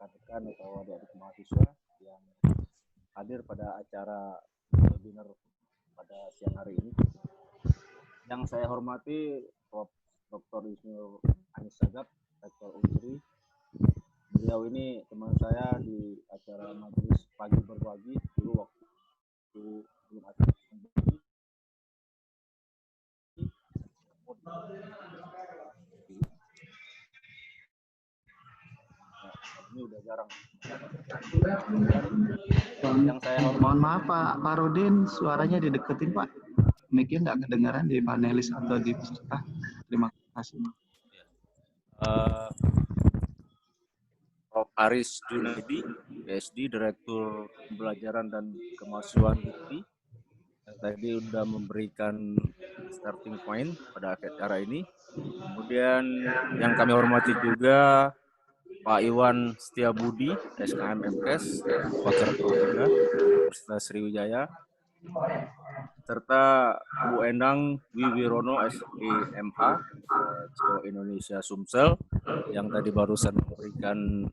rekan-rekan atau adik-adik mahasiswa yang hadir pada acara webinar pada siang hari ini. Yang saya hormati Prof. Dr. Isnur Anis Sagap, Rektor Unsri. Beliau ini teman saya di acara majelis pagi berbagi dulu waktu belum ada pandemi. Ini udah jarang. Yang saya hormati. Mohon maaf Pak Rudin, suaranya dideketin Pak. Mic-nya nggak kedengaran di panelis atau di peserta. Terima kasih. Prof. Aris Junaidi, PhD, Direktur Pembelajaran dan Kemahasiswaan UPI, yang tadi sudah memberikan starting point pada acara ini. Kemudian yang kami hormati juga Pak Iwan Setiabudi, SKM MKes, Pakar Ketiga, Universitas Sriwijaya, serta Bu Endang Wiwirono, SIMH, CEO Indonesia Sumsel, yang tadi barusan memberikan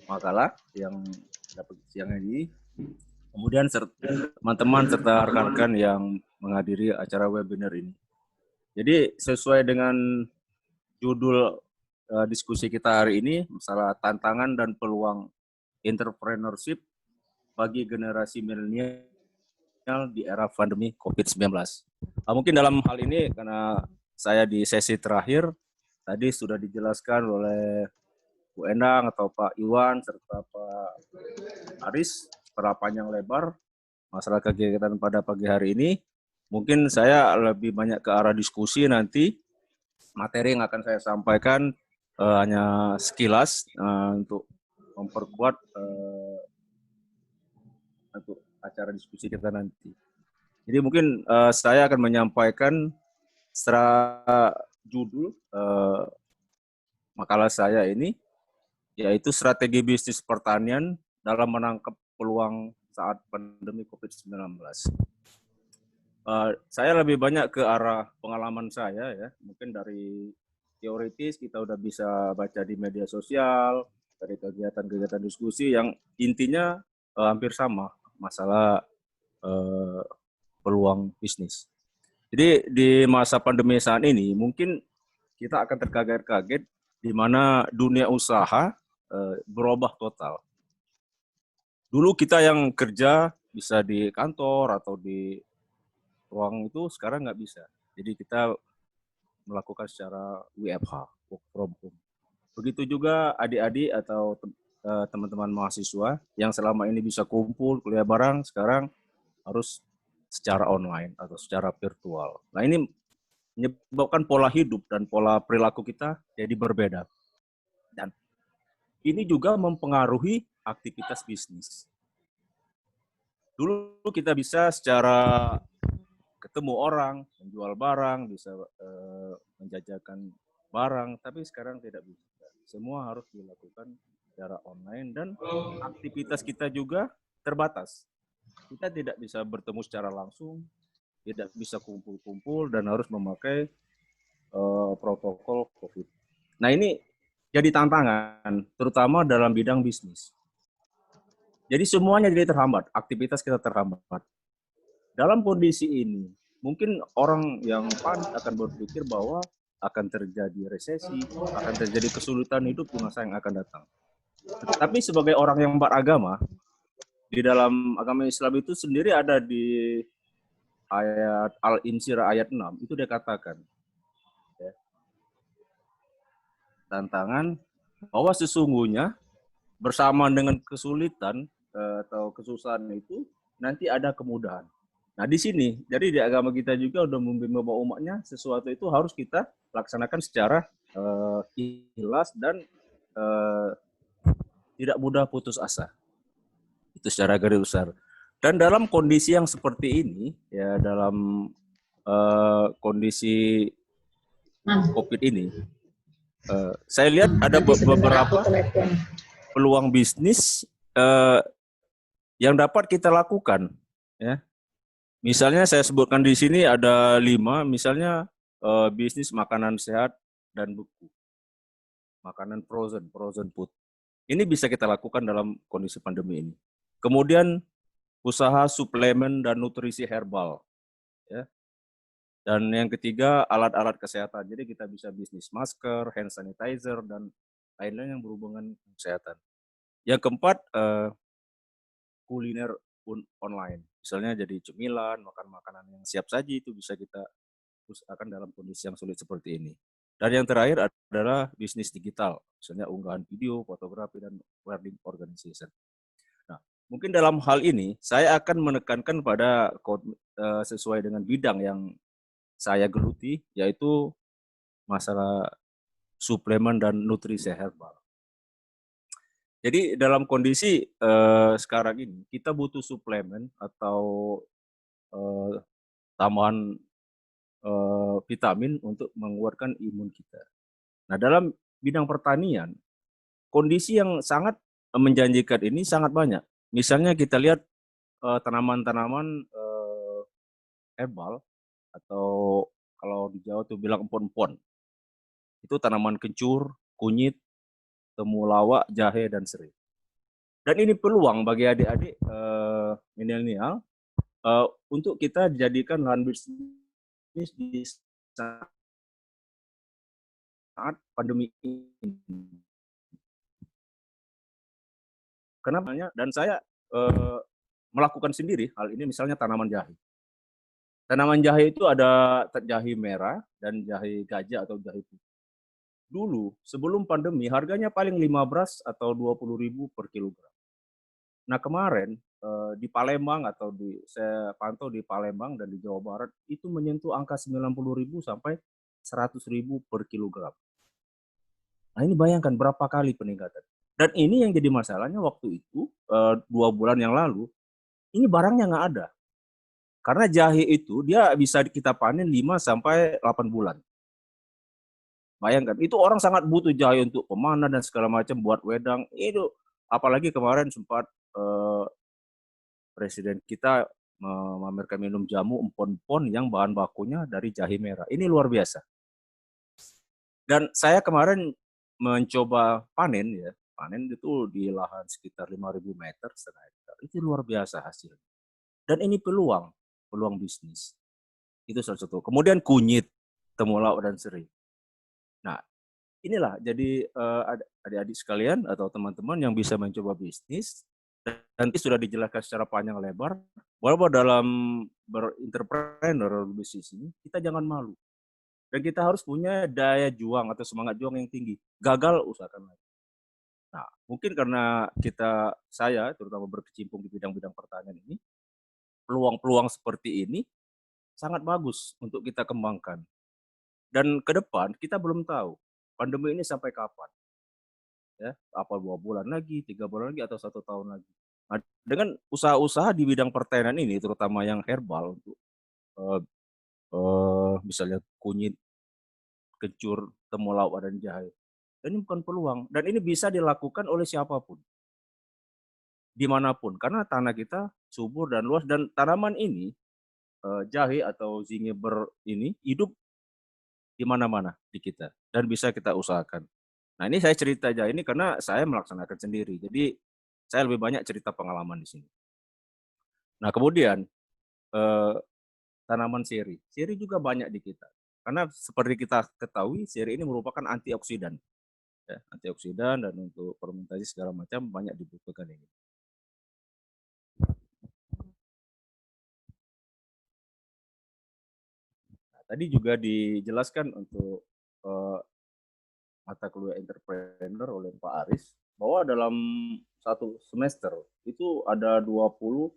makalah yang dapat siang ini. Kemudian teman-teman serta rekan-rekan yang menghadiri acara webinar ini. Jadi sesuai dengan judul diskusi kita hari ini, masalah tantangan dan peluang entrepreneurship bagi generasi milenial di era pandemi COVID-19. Mungkin dalam hal ini, karena saya di sesi terakhir, tadi sudah dijelaskan oleh Bu Endang atau Pak Iwan, serta Pak Aris, secara panjang lebar, masalah kegiatan pada pagi hari ini. Mungkin saya lebih banyak ke arah diskusi nanti. Materi yang akan saya sampaikan hanya sekilas untuk memperkuat untuk acara diskusi kita nanti. Jadi mungkin saya akan menyampaikan secara judul makalah saya ini, yaitu strategi bisnis pertanian dalam menangkap peluang saat pandemi COVID-19. Saya lebih banyak ke arah pengalaman saya ya, mungkin dari teoritis kita udah bisa baca di media sosial, dari kegiatan-kegiatan diskusi yang intinya hampir sama, masalah peluang bisnis. Jadi di masa pandemi saat ini mungkin kita akan terkaget-kaget di mana dunia usaha berubah total. Dulu kita yang kerja bisa di kantor atau di ruang itu, sekarang nggak bisa. Jadi kita melakukan secara WFH, work from home. Begitu juga adik-adik atau teman-teman mahasiswa yang selama ini bisa kumpul, kuliah bareng, sekarang harus secara online atau secara virtual. Nah ini menyebabkan pola hidup dan pola perilaku kita jadi berbeda. Dan ini juga mempengaruhi aktivitas bisnis. Dulu kita bisa secara ketemu orang, menjual barang, bisa menjajakan barang, tapi sekarang tidak bisa. Semua harus dilakukan secara online dan aktivitas kita juga terbatas. Kita tidak bisa bertemu secara langsung, tidak bisa kumpul-kumpul dan harus memakai protokol COVID. Nah ini jadi tantangan, terutama dalam bidang bisnis. Jadi semuanya jadi terhambat, aktivitas kita terhambat. Dalam kondisi ini, mungkin orang yang panik akan berpikir bahwa akan terjadi resesi, akan terjadi kesulitan hidup di masa yang akan datang. Tapi sebagai orang yang beragama, di dalam agama Islam itu sendiri ada di ayat Al-Insyirah ayat 6, itu dia katakan, ya, tantangan bahwa sesungguhnya bersama dengan kesulitan atau kesusahan itu, nanti ada kemudahan. Nah di sini, jadi di agama kita juga udah membimbing bahwa umatnya sesuatu itu harus kita laksanakan secara ikhlas dan tidak mudah putus asa. Itu secara garis besar. Dan dalam kondisi yang seperti ini, ya dalam kondisi COVID ini, saya lihat ada beberapa peluang bisnis yang dapat kita lakukan, ya. Misalnya saya sebutkan di sini ada 5, misalnya bisnis makanan sehat dan buku. makanan frozen food. Ini bisa kita lakukan dalam kondisi pandemi ini. Kemudian usaha suplemen dan nutrisi herbal, ya. Dan yang ketiga, alat-alat kesehatan. Jadi kita bisa bisnis masker, hand sanitizer, dan lain-lain yang berhubungan dengan kesehatan. Yang keempat, kuliner online. Misalnya jadi cemilan, makan makanan yang siap saji, itu bisa kita usahakan dalam kondisi yang sulit seperti ini. Dan yang terakhir adalah bisnis digital, misalnya unggahan video, fotografi, dan wedding organization. Nah, mungkin dalam hal ini, saya akan menekankan pada sesuai dengan bidang yang saya geluti, yaitu masalah suplemen dan nutrisi herbal. Jadi dalam kondisi sekarang ini, kita butuh suplemen atau tambahan vitamin untuk menguatkan imun kita. Nah, dalam bidang pertanian, kondisi yang sangat menjanjikan ini sangat banyak. Misalnya kita lihat tanaman-tanaman herbal atau kalau di Jawa tuh bilang empon-empon. Itu tanaman kencur, kunyit, temulawak, jahe, dan serai. Dan ini peluang bagi adik-adik milenial untuk kita jadikan lahan bisnis di saat pandemi ini. Kenapa? Dan saya melakukan sendiri hal ini, misalnya tanaman jahe. Tanaman jahe itu ada jahe merah dan jahe gajah atau jahe putih. Dulu, sebelum pandemi, harganya paling 15 atau 20.000 per kilogram. Nah, kemarin di Palembang atau saya pantau di Palembang dan di Jawa Barat itu menyentuh angka 90.000 sampai 100.000 per kilogram. Nah, ini bayangkan berapa kali peningkatan. Dan ini yang jadi masalahnya waktu itu 2 bulan yang lalu, ini barangnya nggak ada. Karena jahe itu dia bisa kita panen 5 sampai 8 bulan. Bayangkan, itu orang sangat butuh jahe untuk pemanen dan segala macam, buat wedang. Itu apalagi kemarin sempat presiden kita memamerkan minum jamu empon-empon yang bahan bakunya dari jahe merah. Ini luar biasa. Dan saya kemarin mencoba panen ya, panen itu di lahan sekitar 5.000 meter setengah hektar. Itu luar biasa hasilnya. Dan ini peluang bisnis. Itu salah satu. Kemudian kunyit, temulawak, dan serai. Nah, inilah jadi adik-adik sekalian atau teman-teman yang bisa mencoba bisnis. Nanti sudah dijelaskan secara panjang lebar bahwa dalam berentrepreneur bisnis ini kita jangan malu. Dan kita harus punya daya juang atau semangat juang yang tinggi. Gagal, usahakan lagi. Nah, mungkin karena saya terutama berkecimpung di bidang-bidang pertanian ini, peluang-peluang seperti ini sangat bagus untuk kita kembangkan. Dan ke depan kita belum tahu pandemi ini sampai kapan. Ya, apa 2 bulan lagi, 3 bulan lagi, atau 1 tahun lagi. Nah, dengan usaha-usaha di bidang pertanian ini, terutama yang herbal untuk misalnya kunyit, kencur, temulawak, dan jahe. Dan ini bukan peluang, dan ini bisa dilakukan oleh siapapun, dimanapun, karena tanah kita subur dan luas, dan tanaman ini jahe atau zingiber ini hidup di mana-mana di kita dan bisa kita usahakan. Nah, ini saya cerita aja ini karena saya melaksanakan sendiri. Jadi saya lebih banyak cerita pengalaman di sini. Nah, kemudian tanaman siri. Siri juga banyak di kita. Karena seperti kita ketahui, siri ini merupakan antioksidan. Ya, antioksidan, dan untuk fermentasi segala macam banyak dibutuhkan ini. Nah, tadi juga dijelaskan untuk mata kuliah entrepreneur oleh Pak Aris, bahwa dalam 1 semester itu ada 20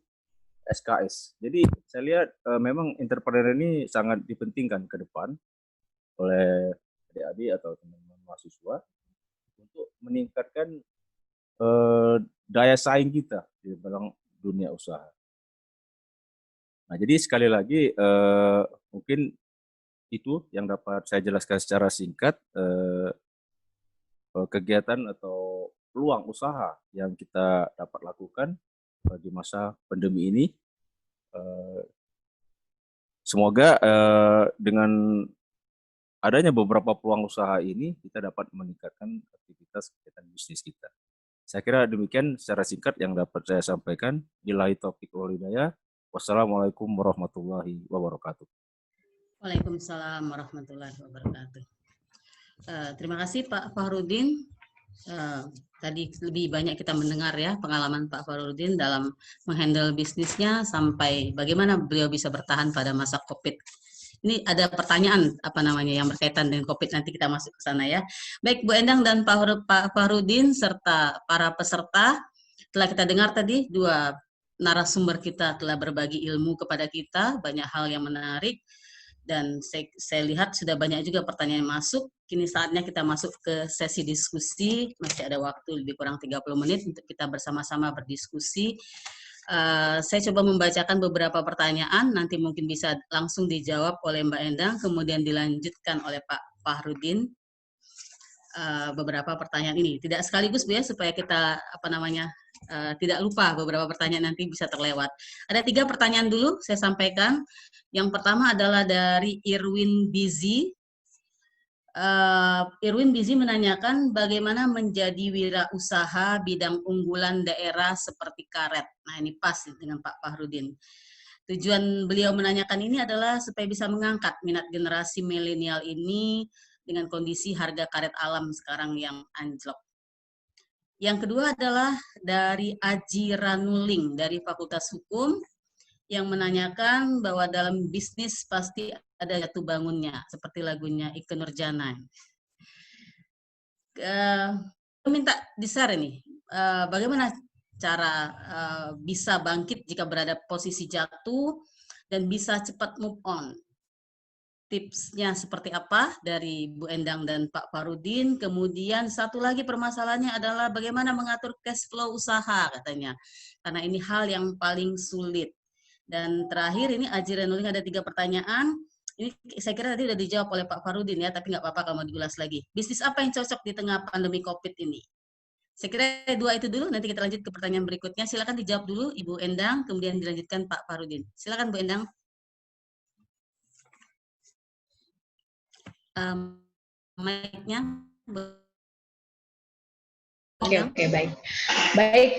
SKS. Jadi saya lihat memang entrepreneur ini sangat dipentingkan ke depan oleh adik-adik atau teman-teman mahasiswa untuk meningkatkan daya saing kita di dalam dunia usaha. Nah, jadi sekali lagi mungkin itu yang dapat saya jelaskan secara singkat kegiatan atau peluang usaha yang kita dapat lakukan di masa pandemi ini. Semoga dengan adanya beberapa peluang usaha ini kita dapat meningkatkan aktivitas kegiatan bisnis kita. Saya kira demikian secara singkat yang dapat saya sampaikan. Billahi taufiq wal hidayah. Wassalamualaikum warahmatullahi wabarakatuh. Waalaikumsalam warahmatullahi wabarakatuh. Terima kasih Pak Fahrudin. Tadi lebih banyak kita mendengar ya pengalaman Pak Fahrudin dalam menghandle bisnisnya sampai bagaimana beliau bisa bertahan pada masa COVID. Ini ada pertanyaan yang berkaitan dengan COVID, nanti kita masuk ke sana ya. Baik Bu Endang dan Pak Fahrudin serta para peserta, telah kita dengar tadi dua narasumber kita telah berbagi ilmu kepada kita, banyak hal yang menarik. Dan saya lihat sudah banyak juga pertanyaan yang masuk. Kini saatnya kita masuk ke sesi diskusi. Masih ada waktu lebih kurang 30 menit untuk kita bersama-sama berdiskusi. Saya coba membacakan beberapa pertanyaan, nanti mungkin bisa langsung dijawab oleh Mbak Endang, kemudian dilanjutkan oleh Pak Fahrudin. Beberapa pertanyaan ini. Tidak sekaligus Bu ya, supaya kita tidak lupa beberapa pertanyaan nanti bisa terlewat. Ada 3 pertanyaan dulu saya sampaikan. Yang pertama adalah dari Irwin Bizi. Irwin Bizi menanyakan bagaimana menjadi wirausaha bidang unggulan daerah seperti karet. Nah ini pas dengan Pak Fahrudin. Tujuan beliau menanyakan ini adalah supaya bisa mengangkat minat generasi milenial ini dengan kondisi harga karet alam sekarang yang anjlok. Yang kedua adalah dari Aji Ranuling dari Fakultas Hukum yang menanyakan bahwa dalam bisnis pasti ada jatuh bangunnya, seperti lagunya Ikke Nurjana. Minta di-share ini, bagaimana cara bisa bangkit jika berada posisi jatuh dan bisa cepat move on. Tipsnya seperti apa dari Bu Endang dan Pak Fahrudin. Kemudian satu lagi permasalahannya adalah bagaimana mengatur cash flow usaha katanya. Karena ini hal yang paling sulit. Dan terakhir ini Aji Renuling ada 3 pertanyaan. Ini saya kira tadi sudah dijawab oleh Pak Fahrudin ya, tapi nggak apa-apa kalau mau diulas lagi. Bisnis apa yang cocok di tengah pandemi COVID ini? Saya kira 2 itu dulu, nanti kita lanjut ke pertanyaan berikutnya. Silakan dijawab dulu Ibu Endang, kemudian dilanjutkan Pak Fahrudin. Silakan Bu Endang. Mic-nya. Oke, baik. Baik.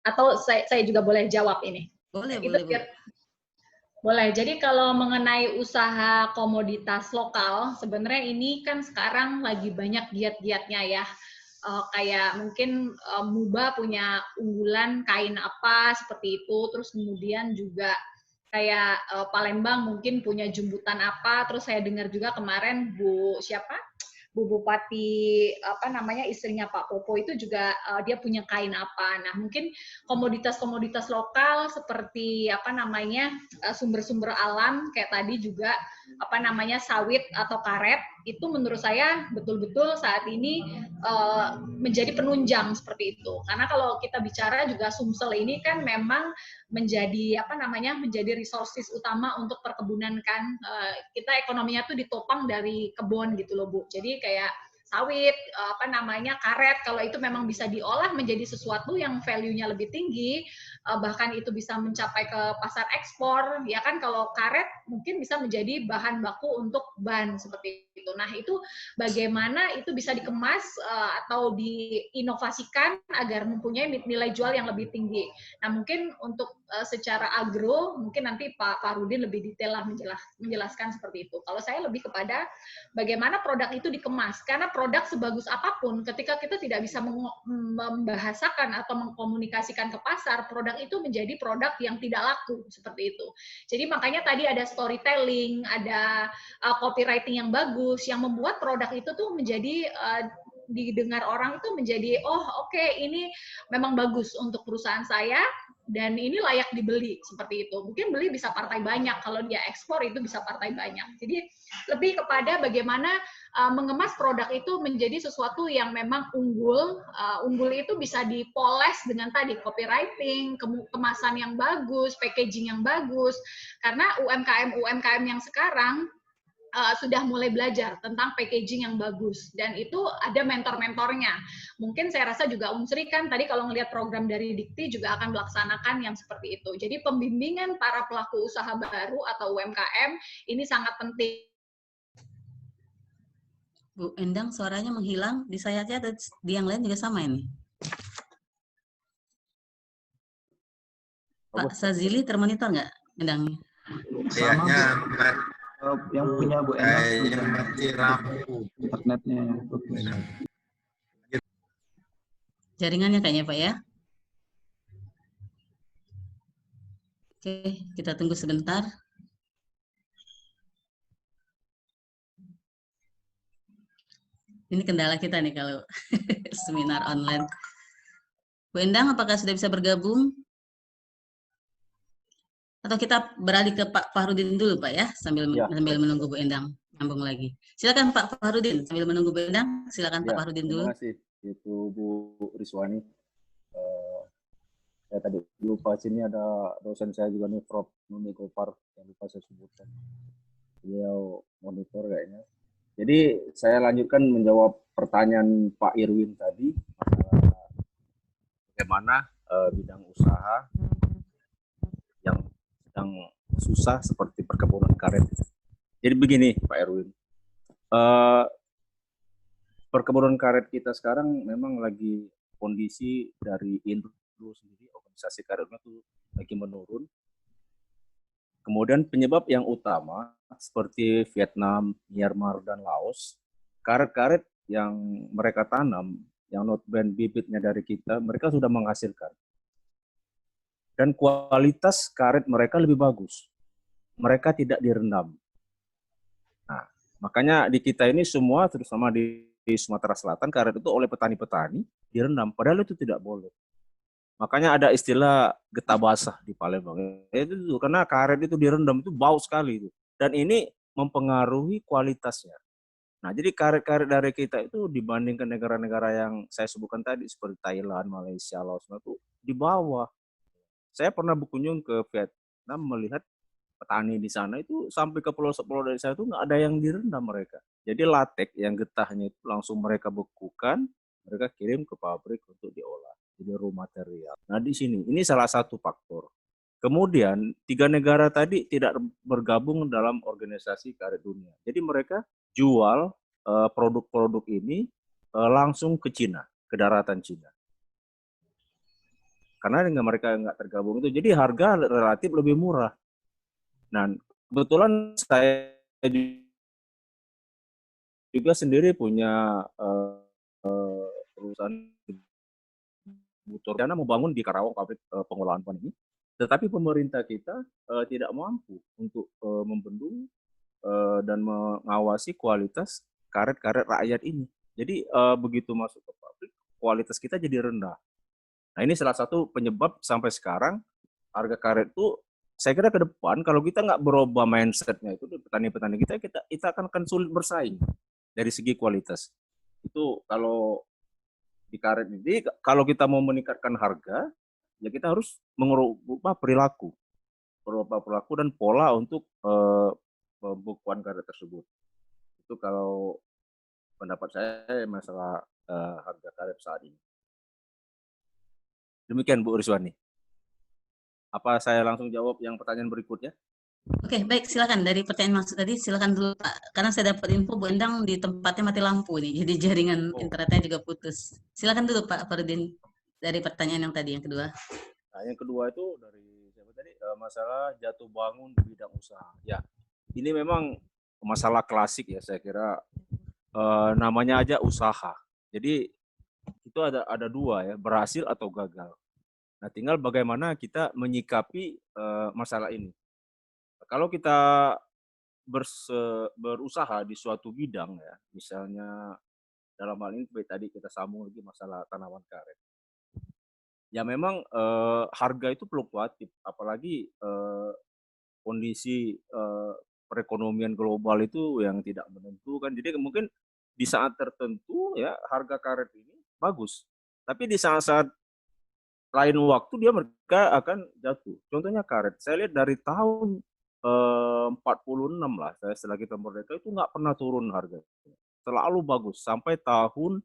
Atau saya juga boleh jawab ini? Boleh, itu boleh. Boleh. Jadi kalau mengenai usaha komoditas lokal, sebenarnya ini kan sekarang lagi banyak giat-giatnya ya. Kayak mungkin Muba punya unggulan kain apa seperti itu, terus kemudian juga kayak Palembang mungkin punya jembutan apa, terus saya dengar juga kemarin Bu Bupati istrinya Pak Popo itu juga dia punya kain apa. Nah, mungkin komoditas-komoditas lokal seperti sumber-sumber alam kayak tadi juga sawit atau karet itu menurut saya betul-betul saat ini menjadi penunjang seperti itu. Karena kalau kita bicara juga Sumsel ini kan memang menjadi menjadi resources utama untuk perkebunan kan. Kita ekonominya tuh ditopang dari kebun gitu loh Bu. Jadi kayak sawit, karet, kalau itu memang bisa diolah menjadi sesuatu yang value-nya lebih tinggi, bahkan itu bisa mencapai ke pasar ekspor, ya kan kalau karet mungkin bisa menjadi bahan baku untuk ban seperti itu. Nah itu bagaimana itu bisa dikemas atau diinovasikan agar mempunyai nilai jual yang lebih tinggi. Nah mungkin untuk secara agro, mungkin nanti Pak Fahrudin lebih detail lah menjelaskan seperti itu. Kalau saya lebih kepada bagaimana produk itu dikemas, karena produk sebagus apapun, ketika kita tidak bisa membahasakan atau mengkomunikasikan ke pasar, produk itu menjadi produk yang tidak laku, seperti itu. Jadi makanya tadi ada storytelling, ada copywriting yang bagus, yang membuat produk itu tuh menjadi didengar orang itu menjadi, oh oke, ini memang bagus untuk perusahaan saya, dan ini layak dibeli, seperti itu. Mungkin beli bisa partai banyak, kalau dia ekspor itu bisa partai banyak. Jadi lebih kepada bagaimana mengemas produk itu menjadi sesuatu yang memang unggul. Unggul itu bisa dipoles dengan tadi copywriting, kemasan yang bagus, packaging yang bagus. Karena UMKM yang sekarang sudah mulai belajar tentang packaging yang bagus, dan itu ada mentor-mentornya. Mungkin saya rasa juga Unsri kan tadi kalau ngelihat program dari Dikti juga akan melaksanakan yang seperti itu. Jadi pembimbingan para pelaku usaha baru atau UMKM ini sangat penting. Bu Endang suaranya menghilang, di saya aja atau di yang lain juga sama ini? Pak Sazili termonitor nggak Endangnya? Sama yang punya Bu Endang yang mati lampu internetnya yang putus. Jaringannya kayaknya Pak ya. Oke, kita tunggu sebentar. Ini kendala kita nih kalau seminar online. Bu Endang, apakah sudah bisa bergabung? Atau kita beralih ke Pak Fahrudin dulu, Pak ya, sambil menunggu Bu Endang nyambung lagi. Silakan Pak Fahrudin, sambil menunggu Bu Endang, silakan Pak Fahrudin dulu. Terima kasih, itu Bu Riswani. Saya tadi lupa, sini ada dosen saya juga nih, Prof. Nuni Gopar, yang lupa saya sebutkan. Beliau monitor kayaknya. Jadi saya lanjutkan menjawab pertanyaan Pak Irwin tadi, bagaimana bidang usaha yang sedang susah seperti perkebunan karet. Jadi begini Pak Irwin, perkebunan karet kita sekarang memang lagi kondisi dari Indro sendiri, organisasi karetnya itu lagi menurun. Kemudian penyebab yang utama seperti Vietnam, Myanmar, dan Laos, karet-karet yang mereka tanam, yang notabene bibitnya dari kita, mereka sudah menghasilkan. Dan kualitas karet mereka lebih bagus. Mereka tidak direndam. Nah, makanya di kita ini semua, terutama di Sumatera Selatan, karet itu oleh petani-petani direndam, padahal itu tidak boleh. Makanya ada istilah getah basah di Palembang. Itu karena karet itu direndam itu bau sekali itu. Dan ini mempengaruhi kualitasnya. Nah, jadi karet-karet dari kita itu dibandingkan negara-negara yang saya sebutkan tadi seperti Thailand, Malaysia, Laos itu di bawah. Saya pernah berkunjung ke Vietnam melihat petani di sana itu sampai ke pulau-pulau dari saya itu nggak ada yang direndam mereka. Jadi latek yang getahnya itu langsung mereka bekukan, mereka kirim ke pabrik untuk diolah. Jadi raw material. Nah di sini, ini salah satu faktor. Kemudian 3 negara tadi tidak bergabung dalam organisasi karet dunia. Jadi mereka jual produk-produk ini langsung ke Cina, ke daratan Cina. Karena dengan mereka nggak tergabung itu, jadi harga relatif lebih murah. Nah kebetulan saya juga sendiri punya perusahaan karena mau bangun di Karawang pabrik pengolahan pan ini, tetapi pemerintah kita tidak mampu untuk membendung dan mengawasi kualitas karet-karet rakyat ini. Jadi begitu masuk ke pabrik, kualitas kita jadi rendah. Nah ini salah satu penyebab sampai sekarang harga karet itu, saya kira ke depan kalau kita nggak berubah mindset-nya itu, petani-petani kita akan sulit bersaing dari segi kualitas. Itu kalau di karet ini, kalau kita mau meningkatkan harga, ya kita harus mengubah perilaku dan pola untuk pembukuan karet tersebut. Itu kalau pendapat saya masalah harga karet saat ini. Demikian Bu Riswani. Apa saya langsung jawab yang pertanyaan berikutnya? Oke, baik, silakan. Dari pertanyaan maksud tadi, silakan dulu Pak. Karena saya dapat info Bu Endang di tempatnya mati lampu nih, jadi jaringan internetnya juga putus. Silakan dulu Pak Fahrudin dari pertanyaan yang tadi, yang kedua. Nah, yang kedua itu dari siapa tadi? Masalah jatuh bangun di bidang usaha. Ya, ini memang masalah klasik ya, saya kira namanya aja usaha. Jadi itu ada dua ya, berhasil atau gagal. Nah, tinggal bagaimana kita menyikapi masalah ini. Kalau kita berusaha di suatu bidang ya, misalnya dalam hal ini tadi kita sambung lagi masalah tanaman karet. Ya memang harga itu fluktuatif, apalagi kondisi perekonomian global itu yang tidak menentu kan. Jadi mungkin di saat tertentu ya harga karet ini bagus, tapi di saat-saat lain waktu mereka akan jatuh. Contohnya karet, saya lihat dari tahun 46 lah, saya setelah kita merdeka itu nggak pernah turun harga. Selalu bagus sampai tahun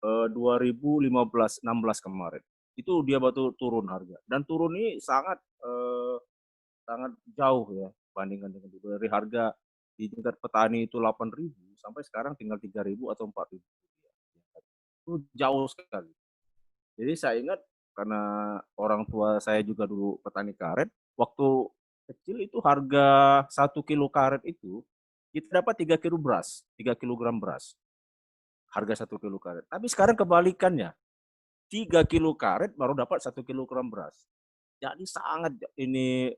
2015-16 kemarin. Itu dia baru turun harga. Dan turun ini sangat sangat jauh ya bandingkan dengan dulu. Dari harga di tingkat petani itu 8.000 sampai sekarang tinggal 3.000 atau 4.000. Itu jauh sekali. Jadi saya ingat karena orang tua saya juga dulu petani karet, waktu kecil itu harga 1 kilo karet itu kita dapat 3 kilo beras, 3 kilogram beras. Harga 1 kilo karet. Tapi sekarang kebalikannya. 3 kilo karet baru dapat 1 kilogram beras. Jadi sangat ini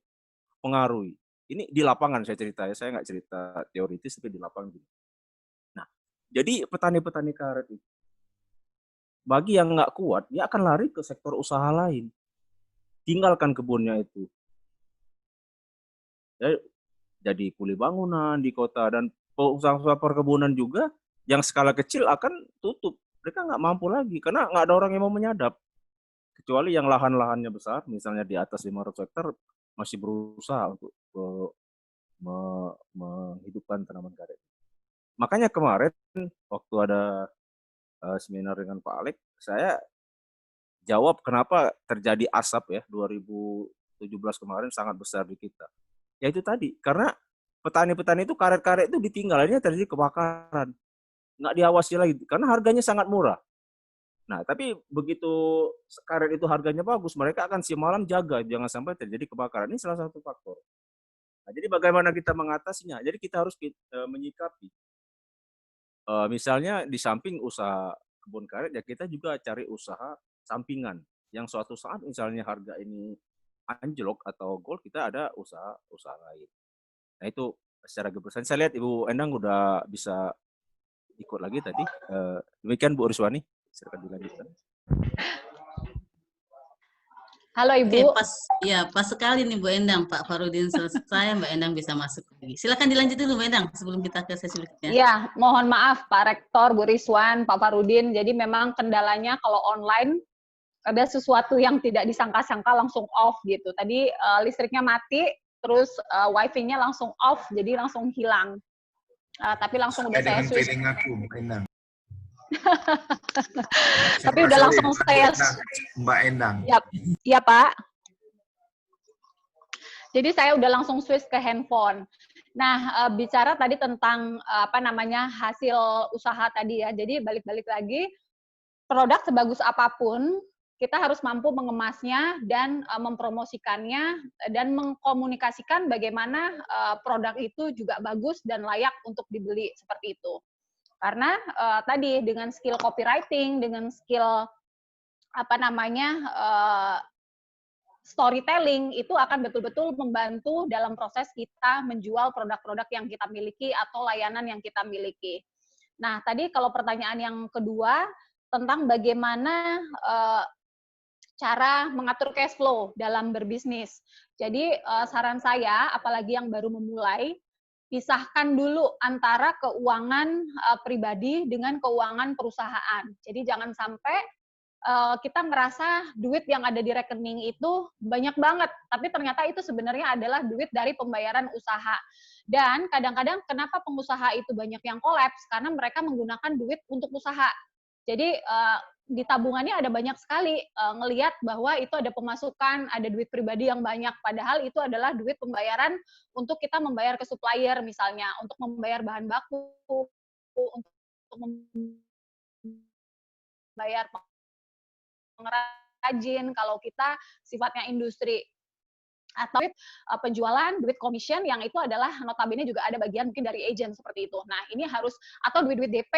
pengaruhi. Ini di lapangan saya cerita ya, saya nggak cerita teoritis tapi di lapangan. Nah, jadi petani-petani karet itu bagi yang nggak kuat, dia akan lari ke sektor usaha lain. Tinggalkan kebunnya itu. Jadi kuli bangunan di kota dan usaha-usaha perkebunan juga yang skala kecil akan tutup. Mereka nggak mampu lagi karena nggak ada orang yang mau menyadap. Kecuali yang lahan-lahannya besar, misalnya di atas 500 hektar, masih berusaha untuk menghidupkan tanaman karet. Makanya kemarin waktu ada seminar dengan Pak Alek, saya jawab kenapa terjadi asap ya 2017 kemarin sangat besar di kita. Ya itu tadi, karena petani-petani itu karet-karet itu ditinggalnya terjadi kebakaran. Nggak diawasi lagi, karena harganya sangat murah. Nah, tapi begitu karet itu harganya bagus, mereka akan simalan jaga, jangan sampai terjadi kebakaran. Ini salah satu faktor. Nah, jadi bagaimana kita mengatasinya? Jadi kita harus menyikapi. Misalnya di samping usaha kebun karet, ya kita juga cari usaha sampingan. Yang suatu saat misalnya harga ini anjlok atau gold, kita ada usaha lain. Nah itu secara kebersihan. Saya lihat Ibu Endang udah bisa ikut lagi tadi. Demikian Bu Riswani, silakan dilanjutkan. Halo Ibu. Oke, pas sekali nih Bu Endang. Pak Farudin selesai, Mbak Endang bisa masuk lagi. Silakan dilanjutin Bu Endang sebelum kita ke sesi berikutnya. Iya, mohon maaf Pak Rektor, Bu Riswan, Pak Farudin. Jadi memang kendalanya kalau online ada sesuatu yang tidak disangka-sangka langsung off gitu. Tadi listriknya mati, terus wifi-nya langsung off, jadi langsung hilang. Tapi langsung udah saya switch. Tapi udah langsung saya Mbak Endang. Iya Pak. Jadi saya udah langsung switch ke handphone. Nah, bicara tadi tentang hasil usaha tadi ya. Jadi balik-balik lagi, produk sebagus apapun kita harus mampu mengemasnya dan mempromosikannya dan mengkomunikasikan bagaimana produk itu juga bagus dan layak untuk dibeli seperti itu. Karena tadi dengan skill copywriting, dengan skill storytelling itu akan betul-betul membantu dalam proses kita menjual produk-produk yang kita miliki atau layanan yang kita miliki. Nah, tadi kalau pertanyaan yang kedua tentang bagaimana cara mengatur cash flow dalam berbisnis. Jadi saran saya, apalagi yang baru memulai, pisahkan dulu antara keuangan pribadi dengan keuangan perusahaan. Jadi jangan sampai kita ngerasa duit yang ada di rekening itu banyak banget, tapi ternyata itu sebenarnya adalah duit dari pembayaran usaha. Dan kadang-kadang kenapa pengusaha itu banyak yang kolaps? Karena mereka menggunakan duit untuk usaha. Jadi di tabungannya ada banyak sekali ngelihat bahwa itu ada pemasukan, ada duit pribadi yang banyak. Padahal itu adalah duit pembayaran untuk kita membayar ke supplier misalnya, untuk membayar bahan baku, untuk membayar pengrajin kalau kita sifatnya industri. Atau penjualan, duit commission yang itu adalah notabene juga ada bagian mungkin dari agent seperti itu. Nah, ini harus atau duit-duit DP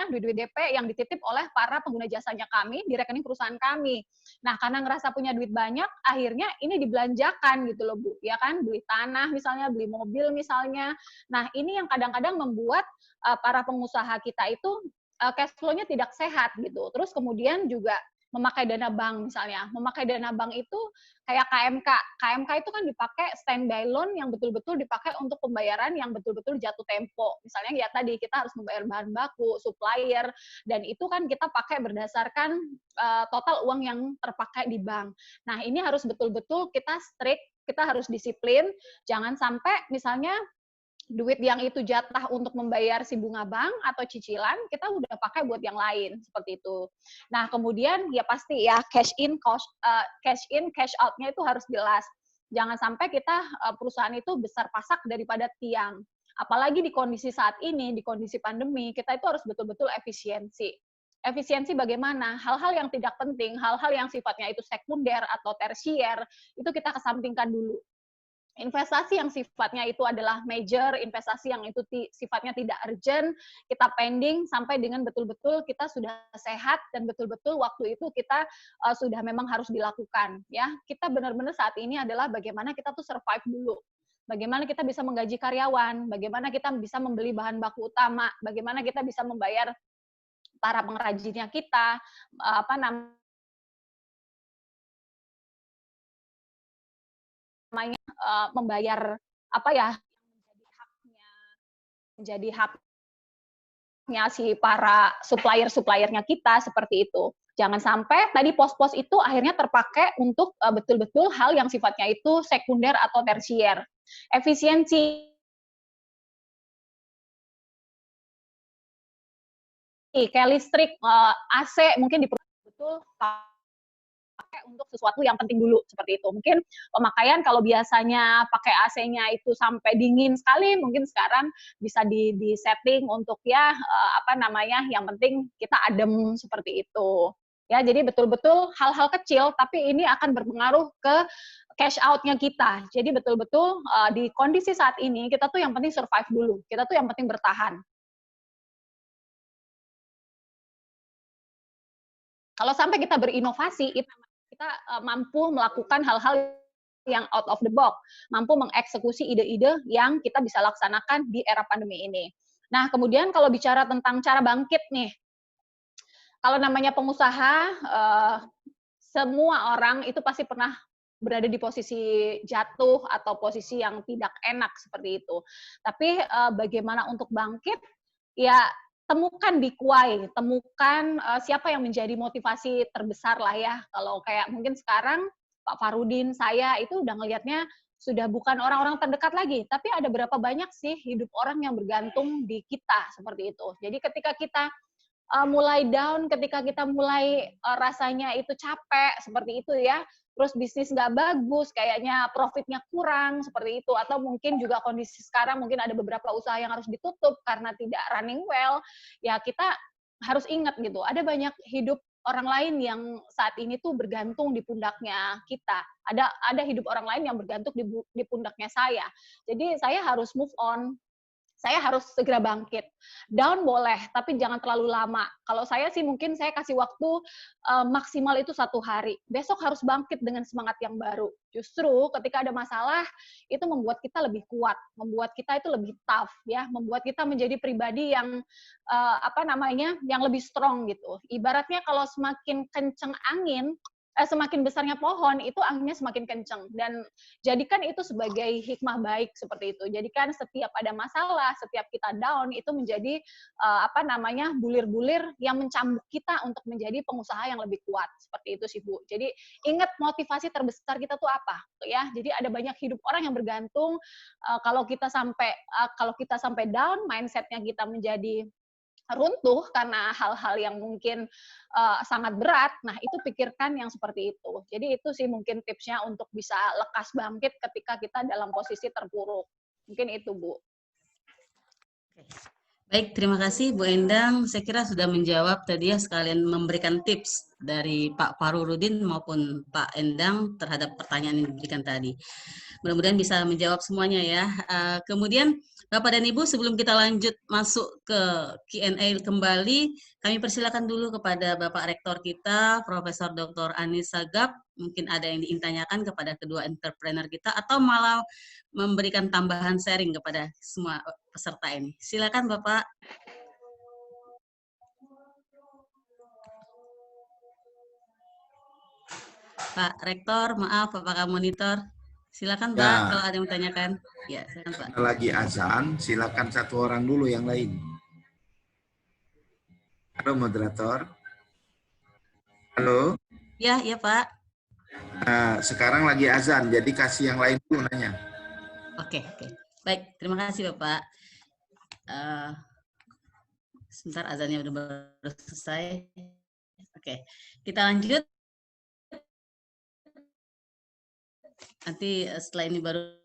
duit-duit DP yang dititip oleh para pengguna jasanya kami di rekening perusahaan kami. Nah, karena ngerasa punya duit banyak, akhirnya ini dibelanjakan gitu loh, Bu. Ya kan, beli tanah misalnya, beli mobil misalnya. Nah, ini yang kadang-kadang membuat para pengusaha kita itu cash flow-nya tidak sehat gitu. Terus kemudian juga memakai dana bank misalnya. Memakai dana bank itu kayak KMK. KMK itu kan dipakai standby loan yang betul-betul dipakai untuk pembayaran yang betul-betul jatuh tempo. Misalnya ya tadi kita harus membayar bahan baku, supplier, dan itu kan kita pakai berdasarkan total uang yang terpakai di bank. Nah, ini harus betul-betul kita strict kita harus disiplin, jangan sampai misalnya duit yang itu jatah untuk membayar si bunga bank atau cicilan, kita udah pakai buat yang lain, seperti itu. Nah, kemudian ya pasti ya cash in, cash out-nya itu harus jelas. Jangan sampai kita perusahaan itu besar pasak daripada tiang. Apalagi di kondisi saat ini, di kondisi pandemi, kita itu harus betul-betul efisiensi. Efisiensi bagaimana? Hal-hal yang tidak penting, hal-hal yang sifatnya itu sekunder atau tersier, itu kita kesampingkan dulu. Investasi yang sifatnya itu adalah major, investasi yang itu sifatnya tidak urgent, kita pending sampai dengan betul-betul kita sudah sehat dan betul-betul waktu itu kita sudah memang harus dilakukan. Ya, kita benar-benar saat ini adalah bagaimana kita tuh survive dulu. Bagaimana kita bisa menggaji karyawan, bagaimana kita bisa membeli bahan baku utama, bagaimana kita bisa membayar para pengrajinnya kita, membayar menjadi haknya si para supplier-suppliernya kita, seperti itu. Jangan sampai tadi pos-pos itu akhirnya terpakai untuk betul-betul hal yang sifatnya itu sekunder atau tersier. Efisiensi kayak listrik, AC mungkin betul pakai untuk sesuatu yang penting dulu, seperti itu. Mungkin pemakaian kalau biasanya pakai AC-nya itu sampai dingin sekali, mungkin sekarang bisa di setting untuk ya yang penting kita adem, seperti itu. Ya, jadi betul-betul hal-hal kecil tapi ini akan berpengaruh ke cash out-nya kita. Jadi betul-betul di kondisi saat ini kita tuh yang penting survive dulu. Kita tuh yang penting bertahan. Kalau sampai kita berinovasi, kita mampu melakukan hal-hal yang out of the box, mampu mengeksekusi ide-ide yang kita bisa laksanakan di era pandemi ini. Nah, kemudian kalau bicara tentang cara bangkit nih, kalau namanya pengusaha, semua orang itu pasti pernah berada di posisi jatuh atau posisi yang tidak enak seperti itu. Tapi bagaimana untuk bangkit? Ya, temukan di Kuai, temukan siapa yang menjadi motivasi terbesar lah ya. Kalau kayak mungkin sekarang Pak Farudin, saya itu udah ngelihatnya sudah bukan orang-orang terdekat lagi, tapi ada berapa banyak sih hidup orang yang bergantung di kita, seperti itu. Jadi ketika kita mulai down, ketika kita mulai rasanya itu capek, seperti itu ya, terus bisnis nggak bagus, kayaknya profitnya kurang, seperti itu, atau mungkin juga kondisi sekarang mungkin ada beberapa usaha yang harus ditutup karena tidak running well, ya kita harus ingat gitu, ada banyak hidup orang lain yang saat ini tuh bergantung di pundaknya kita, ada hidup orang lain yang bergantung di pundaknya saya, jadi saya harus move on. Saya harus segera bangkit. Down boleh, tapi jangan terlalu lama. Kalau saya sih mungkin saya kasih waktu maksimal itu 1 hari. Besok harus bangkit dengan semangat yang baru. Justru ketika ada masalah, itu membuat kita lebih kuat, membuat kita itu lebih tough, ya, membuat kita menjadi pribadi yang yang lebih strong gitu. Ibaratnya kalau semakin kenceng angin, semakin besarnya pohon, itu anginnya semakin kenceng. Dan jadikan itu sebagai hikmah baik seperti itu. Jadikan setiap ada masalah, setiap kita down, itu menjadi bulir-bulir yang mencambuk kita untuk menjadi pengusaha yang lebih kuat. Seperti itu sih, Bu. Jadi ingat motivasi terbesar kita tuh apa, ya. Jadi ada banyak hidup orang yang bergantung. Kalau kita sampai down, mindsetnya kita menjadi runtuh karena hal-hal yang mungkin sangat berat, nah itu pikirkan yang seperti itu. Jadi itu sih mungkin tipsnya untuk bisa lekas bangkit ketika kita dalam posisi terpuruk. Mungkin itu, Bu. Baik, terima kasih Bu Endang. Saya kira sudah menjawab tadi ya, sekalian memberikan tips dari Pak Farudin maupun Pak Endang terhadap pertanyaan yang diberikan tadi. Mudah-mudahan bisa menjawab semuanya ya. Kemudian Bapak dan Ibu, sebelum kita lanjut masuk ke Q&A kembali, kami persilakan dulu kepada Bapak Rektor kita, Profesor Dr. Anis Sagap. Mungkin ada yang ditanyakan kepada kedua entrepreneur kita, atau malah memberikan tambahan sharing kepada semua peserta ini. Silakan Bapak. Pak Rektor, maaf apakah monitor? Silakan Pak, Ya. kalau ada yang menanyakan. Ya, silakan Pak. Karena lagi azan, silakan 1 orang dulu yang lain. Halo moderator. Halo. Ya, ya Pak. Sekarang lagi azan, jadi kasih yang lain dulu nanya. Oke. Baik, terima kasih Bapak. Sebentar azannya udah baru selesai. Oke, kita lanjut. Nanti setelah ini baru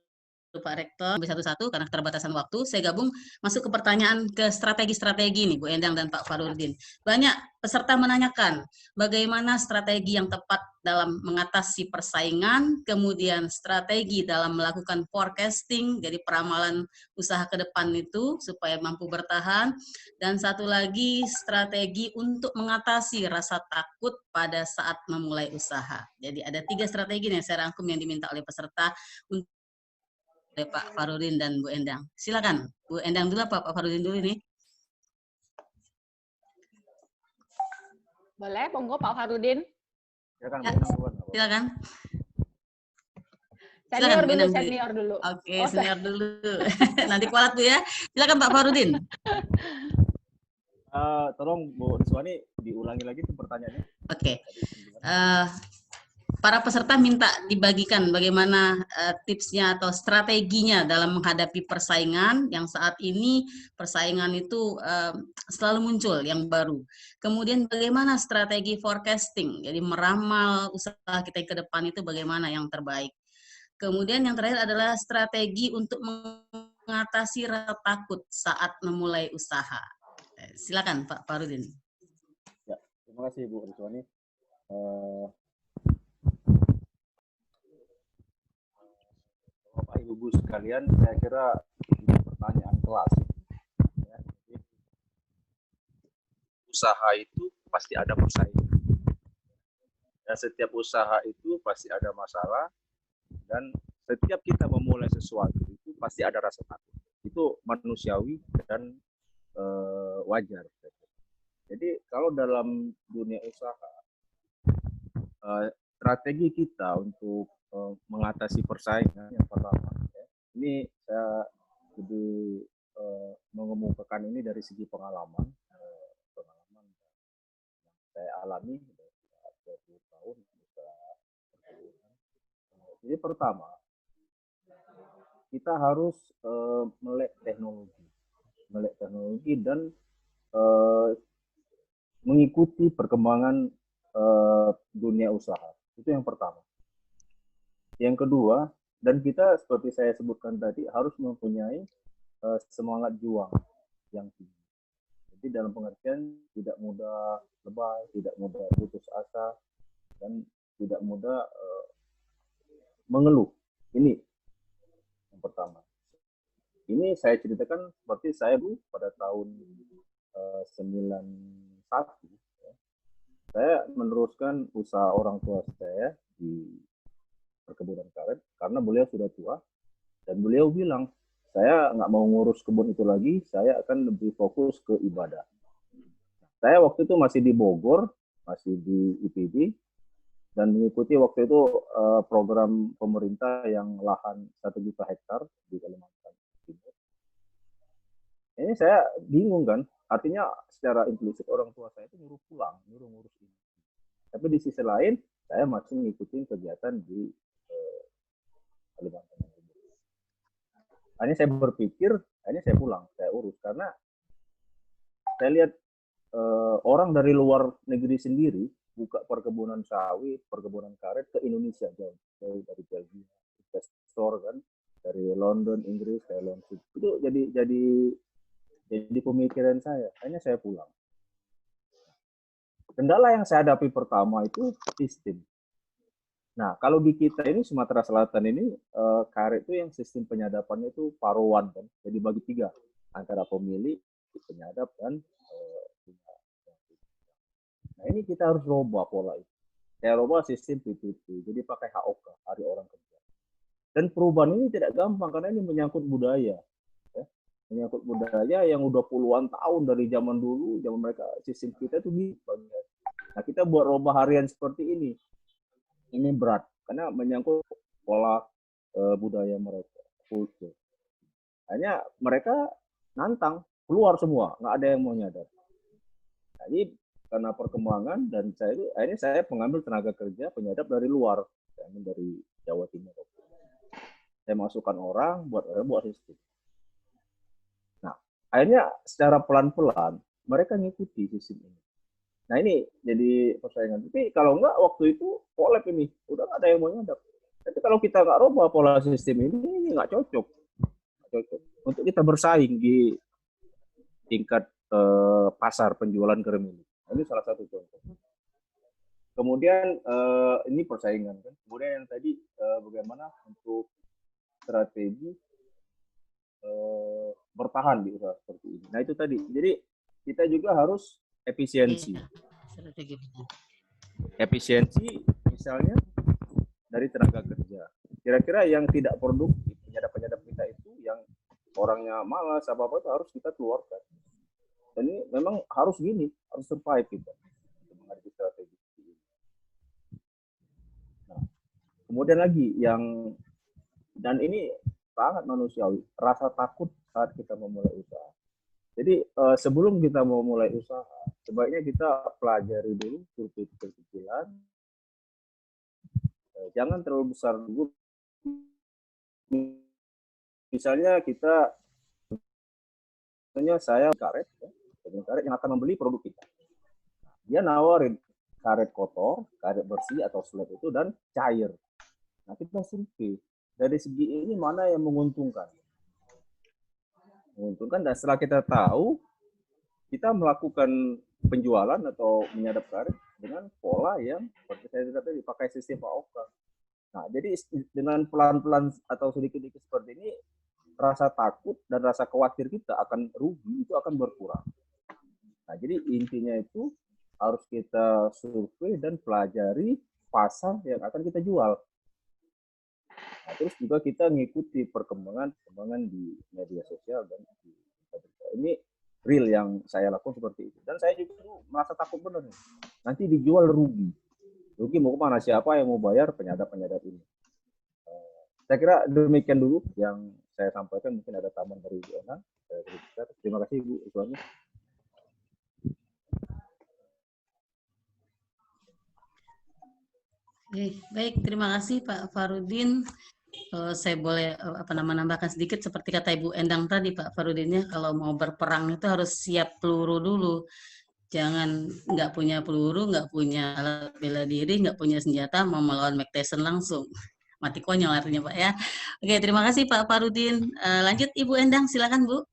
Pak Rektor satu-satu karena keterbatasan waktu. Saya gabung masuk ke pertanyaan ke strategi-strategi nih Bu Endang dan Pak Farudin. Banyak peserta menanyakan bagaimana strategi yang tepat dalam mengatasi persaingan, kemudian strategi dalam melakukan forecasting, jadi peramalan usaha ke depan itu supaya mampu bertahan, dan satu lagi strategi untuk mengatasi rasa takut pada saat memulai usaha. Jadi ada 3 strategi nih saya rangkum yang diminta oleh peserta untuk Pak Farudin dan Bu Endang. Silakan, Bu Endang dulu apa Pak Farudin dulu nih? Boleh, monggo Pak Farudin. Silakan. Senior dulu. Oke, senior dulu. Nanti kualat Bu ya. Silakan Pak Farudin. Tolong Bu Riswani diulangi lagi tuh pertanyaannya. Oke. Para peserta minta dibagikan bagaimana tipsnya atau strateginya dalam menghadapi persaingan yang saat ini persaingan itu selalu muncul yang baru. Kemudian bagaimana strategi forecasting, jadi meramal usaha kita ke depan itu bagaimana yang terbaik. Kemudian yang terakhir adalah strategi untuk mengatasi rasa takut saat memulai usaha. Silakan Pak Farudin. Ya, terima kasih Bu Riswani. Bapak Ibu sekalian, saya kira ini pertanyaan klasik. Ya, usaha itu pasti ada persaingan. Dan setiap usaha itu pasti ada masalah, dan setiap kita memulai sesuatu itu pasti ada rasa takut. Itu manusiawi dan wajar. Jadi kalau dalam dunia usaha, strategi kita untuk mengatasi persaingan yang pertama, ya, ini saya lebih mengemukakan ini dari segi pengalaman yang saya alami 20 tahun usaha perkebunan. Jadi pertama, kita harus melek teknologi dan mengikuti perkembangan dunia usaha. Itu yang pertama. Yang kedua, dan kita seperti saya sebutkan tadi harus mempunyai semangat juang yang tinggi. Jadi dalam pengertian tidak mudah lebay, tidak mudah putus asa, dan tidak mudah mengeluh. Ini yang pertama. Ini saya ceritakan seperti saya dulu pada tahun 91. Saya meneruskan usaha orang tua saya di perkebunan karet karena beliau sudah tua dan beliau bilang, saya nggak mau ngurus kebun itu lagi, saya akan lebih fokus ke ibadah. Saya waktu itu masih di Bogor, masih di IPB, dan mengikuti waktu itu program pemerintah yang lahan 1 juta hektar di Kalimantan Timur. Ini saya bingung kan, artinya secara implisit orang tua saya itu nyuruh pulang, nyuruh ngurus ini. Tapi di sisi lain, saya masih mengikuti kegiatan di Kalimantan Timur. Akhirnya saya berpikir, akhirnya saya pulang, saya urus. Karena saya lihat orang dari luar negeri sendiri buka perkebunan sawit, perkebunan karet ke Indonesia jauh dari Belgia, investor kan dari London, Inggris, Thailand. Itu jadi pemikiran saya. Akhirnya saya pulang. Kendala yang saya hadapi pertama itu sistem. Nah, kalau di kita ini Sumatera Selatan ini karet itu yang sistem penyadapannya itu paruan kan. Jadi bagi 3 antara pemilik, penyadap dan nah ini kita harus rubah pola itu. Saya rubah sistem PPP, jadi pakai HOK, hari orang kerja. Dan perubahan ini tidak gampang karena ini menyangkut budaya. Ya. Menyangkut budaya yang udah puluhan tahun dari zaman dulu, zaman mereka sistem kita itu gitu. Nah kita buat rubah harian seperti ini berat karena menyangkut pola budaya mereka, kultur. Hanya mereka nantang keluar semua, nggak ada yang mau nyadar. Jadi karena perkembangan dan akhirnya saya mengambil tenaga kerja penyadap dari luar, dari Jawa Timur. Saya masukkan orang buat sistem. Nah, akhirnya secara pelan-pelan mereka ngikuti sistem ini. Nah, ini jadi persaingan. Tapi kalau enggak waktu itu collab ini, udah nggak ada yang mau nyadap. Tapi kalau kita nggak rubah pola sistem ini nggak cocok. Untuk kita bersaing di tingkat pasar penjualan krim ini. Ini salah satu contoh. Kemudian ini persaingan kan. Kemudian yang tadi bagaimana untuk strategi bertahan di usaha seperti ini. Nah itu tadi. Jadi kita juga harus efisiensi. Efisiensi misalnya dari tenaga kerja. Kira-kira yang tidak produktif, penyadap-penyadap kita itu yang orangnya malas apa-apa itu harus kita keluarkan. Dan ini memang harus gini, harus survive kita untuk menghadapi strategi. Nah, kemudian lagi yang, dan ini sangat manusiawi, rasa takut saat kita memulai usaha. Jadi sebelum kita mau mulai usaha, sebaiknya kita pelajari dulu survei kecil-kecilan. Jangan terlalu besar dulu. Misalnya saya karet yang akan membeli produk kita. Dia nawarin karet kotor, karet bersih atau slab itu dan cair. Nah kita survei dari segi ini mana yang menguntungkan. Dan setelah kita tahu, kita melakukan penjualan atau menyadap karet dengan pola yang seperti saya tadi pakai sistem AOK. Nah, jadi dengan pelan-pelan atau sedikit-sedikit seperti ini, rasa takut dan rasa khawatir kita akan rugi itu akan berkurang. Nah, jadi intinya itu harus kita survei dan pelajari pasar yang akan kita jual. Nah, terus juga kita ngikuti perkembangan di media sosial dan di ini real yang saya lakukan seperti itu. Dan saya juga merasa takut benar nih. Nanti dijual rugi. Rugi mau kemana? Siapa yang mau bayar penyadap-penyadap ini? Saya kira demikian dulu yang saya sampaikan. Mungkin ada tambahan dari Ibu Endang. Terima kasih Ibu Iswani. Baik, terima kasih Pak Farudin. Saya boleh menambahkan sedikit seperti kata Ibu Endang tadi Pak Farudin ya, kalau mau berperang itu harus siap peluru dulu. Jangan nggak punya peluru, nggak punya alat bela diri, nggak punya senjata, mau melawan Mike Tyson langsung. Mati konyol artinya Pak ya. Oke, terima kasih Pak Farudin. Lanjut Ibu Endang, silakan Bu.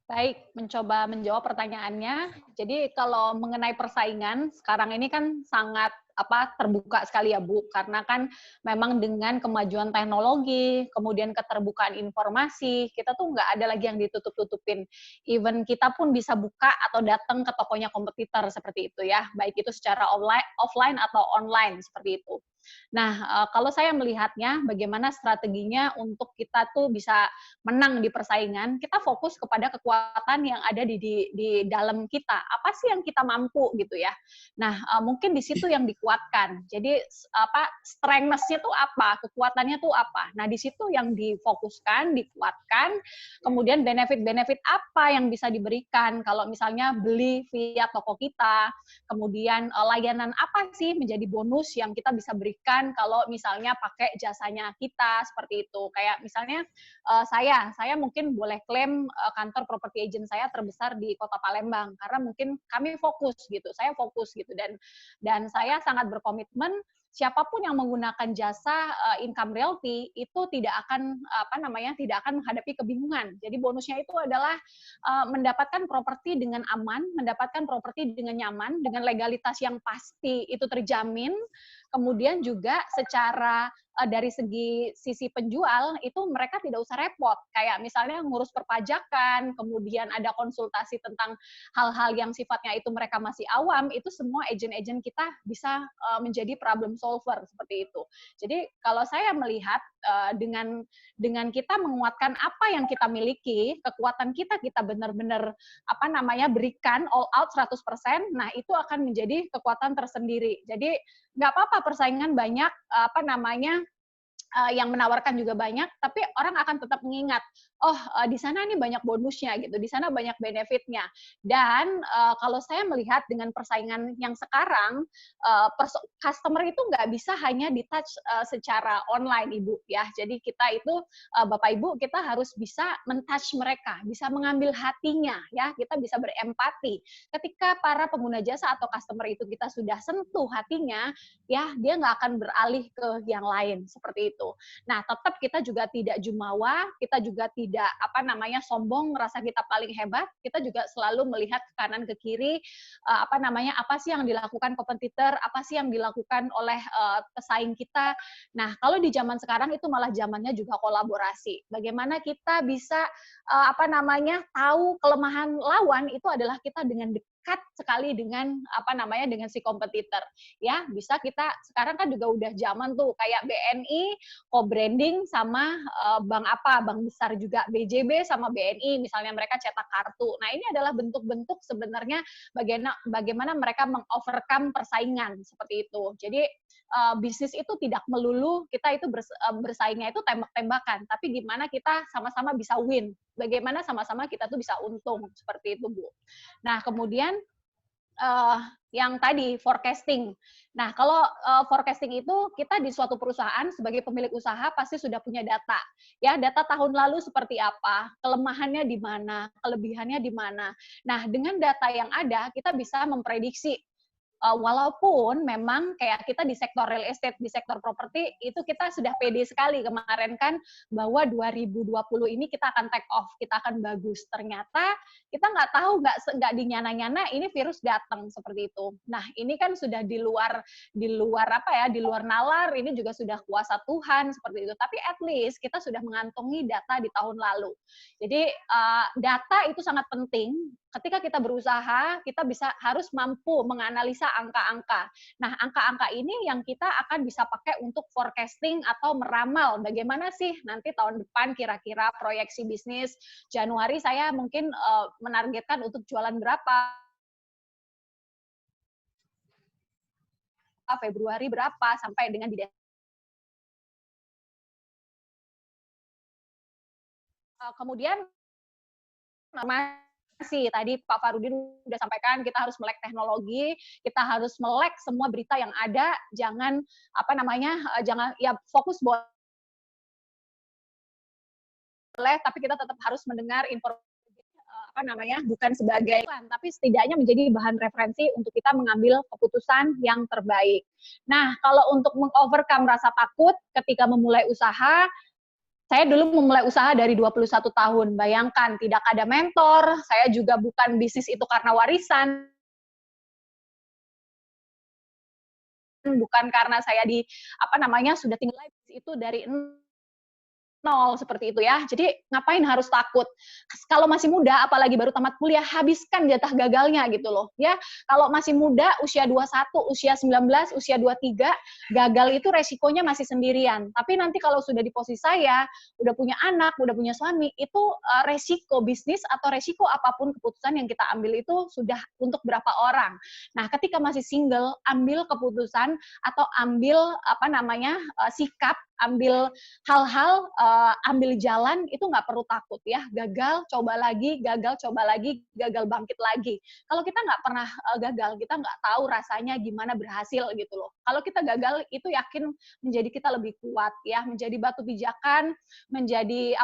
Baik, mencoba menjawab pertanyaannya. Jadi kalau mengenai persaingan, sekarang ini kan sangat terbuka sekali ya Bu, karena kan memang dengan kemajuan teknologi, kemudian keterbukaan informasi, kita tuh nggak ada lagi yang ditutup-tutupin. Even kita pun bisa buka atau datang ke tokonya kompetitor seperti itu ya, baik itu secara offline atau online seperti itu. Nah, kalau saya melihatnya bagaimana strateginya untuk kita tuh bisa menang di persaingan, kita fokus kepada kekuatan yang ada di dalam kita. Apa sih yang kita mampu gitu ya. Nah, mungkin di situ yang dikuatkan. Jadi strength-nya tuh apa, kekuatannya tuh apa. Nah, di situ yang difokuskan, dikuatkan. Kemudian benefit-benefit apa yang bisa diberikan kalau misalnya beli via toko kita. Kemudian layanan apa sih menjadi bonus yang kita bisa berikan kalau misalnya pakai jasanya kita seperti itu. Kayak misalnya saya mungkin boleh klaim kantor property agent saya terbesar di Kota Palembang karena mungkin kami fokus gitu. Saya fokus gitu dan saya sangat berkomitmen siapapun yang menggunakan jasa income realty itu tidak akan tidak akan menghadapi kebingungan. Jadi bonusnya itu adalah mendapatkan properti dengan aman, mendapatkan properti dengan nyaman, dengan legalitas yang pasti itu terjamin. Kemudian juga secara dari sisi penjual itu mereka tidak usah repot. Kayak misalnya ngurus perpajakan, kemudian ada konsultasi tentang hal-hal yang sifatnya itu mereka masih awam, itu semua agent-agent kita bisa menjadi problem solver seperti itu. Jadi kalau saya melihat dengan kita menguatkan apa yang kita miliki, kekuatan kita benar-benar berikan all out 100%, nah itu akan menjadi kekuatan tersendiri. Jadi nggak apa-apa persaingan banyak, yang menawarkan juga banyak, tapi orang akan tetap mengingat, oh di sana nih banyak bonusnya gitu, di sana banyak benefitnya. Dan kalau saya melihat dengan persaingan yang sekarang, customer itu nggak bisa hanya di-touch secara online, Ibu ya. Jadi kita itu Bapak Ibu, kita harus bisa men-touch mereka, bisa mengambil hatinya ya, kita bisa berempati. Ketika para pengguna jasa atau customer itu kita sudah sentuh hatinya, ya dia nggak akan beralih ke yang lain seperti itu. Nah, tetap kita juga tidak jumawa, kita juga tidak sombong, merasa kita paling hebat. Kita juga selalu melihat ke kanan ke kiri, apa sih yang dilakukan kompetitor, apa sih yang dilakukan oleh pesaing kita. Nah, kalau di zaman sekarang itu malah zamannya juga kolaborasi. Bagaimana kita bisa tahu kelemahan lawan itu adalah kita dengan dekat sekali dengan dengan si kompetitor. Ya, bisa kita sekarang kan juga udah zaman tuh kayak BNI co-branding sama bank besar juga, BJB sama BNI misalnya mereka cetak kartu. Nah, ini adalah bentuk-bentuk sebenarnya bagaimana mereka meng-overcome persaingan seperti itu. Jadi bisnis itu tidak melulu kita itu bersaingnya itu tembak-tembakan, tapi gimana kita sama-sama bisa win, bagaimana sama-sama kita tuh bisa untung, seperti itu Bu. Nah kemudian yang tadi forecasting. Nah kalau forecasting itu kita di suatu perusahaan sebagai pemilik usaha pasti sudah punya data, ya data tahun lalu seperti apa, kelemahannya di mana, kelebihannya di mana. Nah dengan data yang ada kita bisa memprediksi. Walaupun memang kayak kita di sektor real estate, di sektor properti, itu kita sudah pede sekali kemarin kan, bahwa 2020 ini kita akan take off, kita akan bagus. Ternyata kita nggak tahu, nggak dinyana-nyana, ini virus datang seperti itu. Nah, ini kan sudah di luar nalar, ini juga sudah kuasa Tuhan, seperti itu. Tapi at least kita sudah mengantongi data di tahun lalu. Jadi, data itu sangat penting. Ketika kita berusaha, kita harus mampu menganalisa angka-angka. Nah, angka-angka ini yang kita akan bisa pakai untuk forecasting atau meramal bagaimana sih nanti tahun depan kira-kira proyeksi bisnis. Januari saya mungkin menargetkan untuk jualan berapa, Februari berapa, sampai dengan di kemudian tadi Pak Farudin sudah sampaikan, kita harus melek teknologi, kita harus melek semua berita yang ada, jangan jangan ya fokus boleh, tapi kita tetap harus mendengar informasi bukan sebagai iklan, tapi setidaknya menjadi bahan referensi untuk kita mengambil keputusan yang terbaik. Nah, kalau untuk mengovercome rasa takut ketika memulai usaha, saya dulu memulai usaha dari 21 tahun. Bayangkan, tidak ada mentor, saya juga bukan bisnis itu karena warisan, bukan karena saya sudah tinggal itu dari nol seperti itu ya. Jadi ngapain harus takut? Kalau masih muda, apalagi baru tamat kuliah, habiskan jatah gagalnya gitu loh. Ya, kalau masih muda, usia 21, usia 19, usia 23, gagal itu resikonya masih sendirian. Tapi nanti kalau sudah di posisi saya, udah punya anak, udah punya suami, itu resiko bisnis atau resiko apapun keputusan yang kita ambil itu sudah untuk berapa orang. Nah, ketika masih single, ambil keputusan atau ambil sikap, ambil hal-hal, ambil jalan, itu nggak perlu takut ya. Gagal, coba lagi, gagal, coba lagi, gagal, bangkit lagi. Kalau kita nggak pernah gagal, kita nggak tahu rasanya gimana berhasil gitu loh. Kalau kita gagal, itu yakin menjadi kita lebih kuat ya, menjadi batu pijakan, menjadi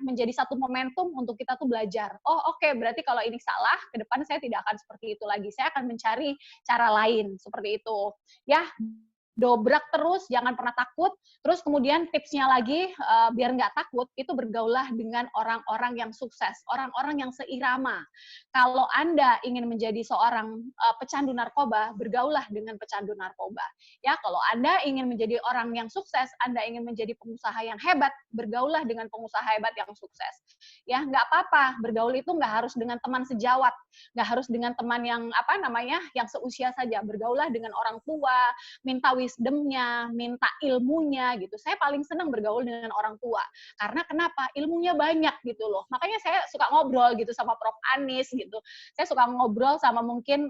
menjadi satu momentum untuk kita tuh belajar. Oh oke, berarti kalau ini salah, ke depan saya tidak akan seperti itu lagi. Saya akan mencari cara lain seperti itu. Ya, dobrak terus, jangan pernah takut. Terus kemudian tipsnya lagi, biar nggak takut, itu bergaulah dengan orang-orang yang sukses, orang-orang yang seirama. Kalau Anda ingin menjadi seorang pecandu narkoba, bergaulah dengan pecandu narkoba. Ya, kalau Anda ingin menjadi orang yang sukses, Anda ingin menjadi pengusaha yang hebat, bergaulah dengan pengusaha hebat yang sukses. Ya, nggak apa-apa, bergaul itu nggak harus dengan teman sejawat, nggak harus dengan teman yang yang seusia saja. Bergaulah dengan orang tua, minta wisdomnya, minta ilmunya gitu. Saya paling senang bergaul dengan orang tua. Karena kenapa? Ilmunya banyak gitu loh. Makanya saya suka ngobrol gitu sama Prof. Anis gitu. Saya suka ngobrol sama mungkin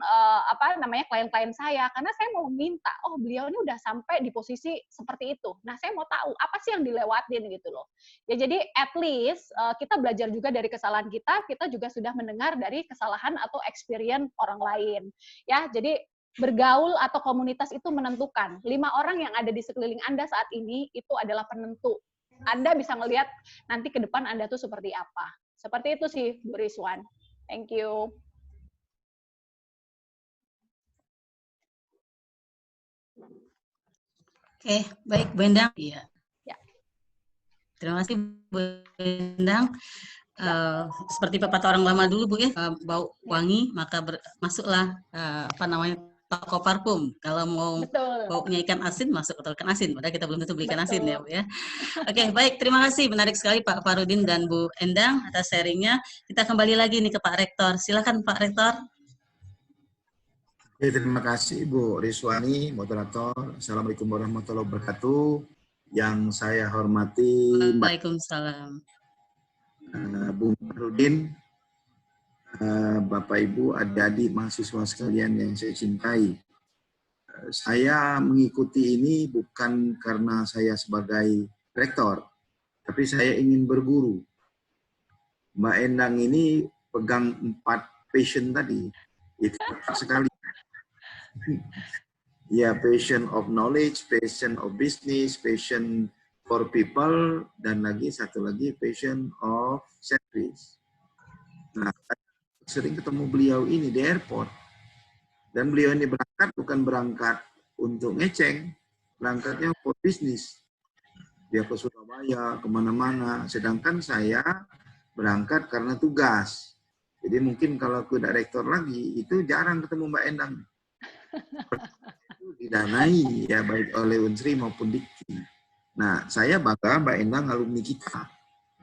klien-klien saya karena saya mau minta, oh beliau ini udah sampai di posisi seperti itu. Nah, saya mau tahu apa sih yang dilewatin gitu loh. Ya jadi at least kita belajar juga dari kesalahan kita juga sudah mendengar dari kesalahan atau experience orang lain. Ya, jadi bergaul atau komunitas itu menentukan. 5 orang yang ada di sekeliling Anda saat ini itu adalah penentu. Anda bisa ngelihat nanti ke depan Anda tuh seperti apa. Seperti itu sih, Bu Rizwan. Thank you. Oke, baik Bu Endang. Iya. Ya. Terima kasih Bu Endang. Seperti pepatah orang lama dulu Bu ya, bau wangi maka masuklah toko parfum. Kalau mau baunya ikan asin masuk ke toko ikan asin, padahal kita belum tentu beli ikan asin ya Bu ya. Oke, baik, terima kasih, menarik sekali Pak Farudin dan Bu Endang atas sharingnya. Kita kembali lagi nih ke Pak Rektor. Silakan Pak Rektor. Oke, terima kasih Bu Rizwani, moderator. Assalamualaikum warahmatullahi wabarakatuh. Yang saya hormati Waalaikumsalam. Bung Farudin, Bapak Ibu, adik-adik mahasiswa sekalian yang saya cintai. Saya mengikuti ini bukan karena saya sebagai rektor, tapi saya ingin berguru. Mbak Endang ini pegang 4 passion tadi, itu tepat sekali. Ya, passion of knowledge, passion of business, passion for people, dan lagi satu lagi passion of service. Nah, sering ketemu beliau ini di airport, dan beliau ini berangkat bukan berangkat untuk ngeceng, berangkatnya for bisnis. Dia ke Surabaya, kemana-mana, sedangkan saya berangkat karena tugas. Jadi mungkin kalau ke direktur lagi, itu jarang ketemu Mbak Endang. Didanai ya baik oleh Unsri maupun Dikti. Nah, saya bangga Mbak Endang alumni kita,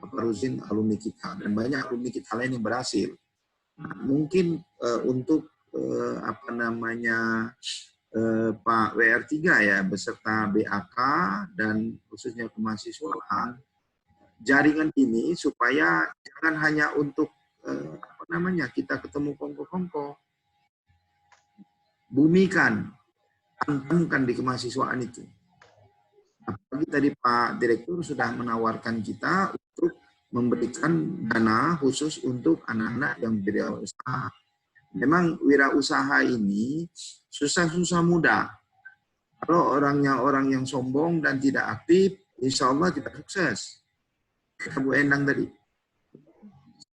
Pak Ruzin alumni kita, dan banyak alumni kita lain yang berhasil. Nah, mungkin untuk Pak WR3 ya beserta BAK dan khususnya kemahasiswaan, jaringan ini supaya jangan hanya untuk kita ketemu kongko-kongko, bumikan, tanamkan di kemahasiswaan itu. Apalagi tadi Pak Direktur sudah menawarkan kita untuk memberikan dana khusus untuk anak-anak yang berwirausaha. Memang wirausaha ini susah-susah mudah. Kalau orangnya orang yang sombong dan tidak aktif, insya Allah tidak sukses. Kata Bu Endang tadi.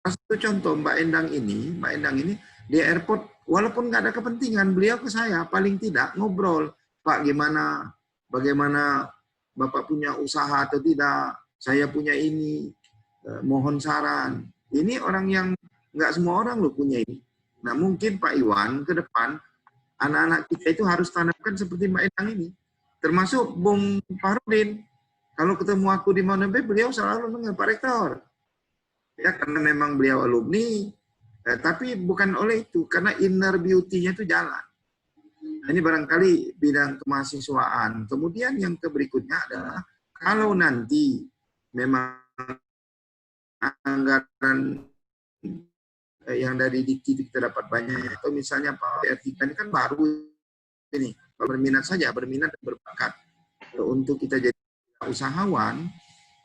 Satu contoh Mbak Endang ini di airport, walaupun nggak ada kepentingan, beliau ke saya paling tidak ngobrol, Pak bagaimana Bapak punya usaha atau tidak, saya punya ini, mohon saran. Ini orang yang nggak semua orang loh punya ini. Nah mungkin Pak Iwan ke depan, anak-anak kita itu harus tanamkan seperti Mbak Endang ini. Termasuk Bung Farudin. Kalau ketemu aku di Monabe, beliau selalu dengan Pak Rektor. Ya karena memang beliau alumni, tapi bukan oleh itu, karena inner beauty-nya itu jalan. Ini barangkali bidang kemahasiswaan. Kemudian yang berikutnya adalah, kalau nanti memang anggaran yang dari Dikti kita dapat banyak, atau misalnya Pak WR3 ini kan baru ini, berminat saja, berminat dan berbakat untuk kita jadi usahawan,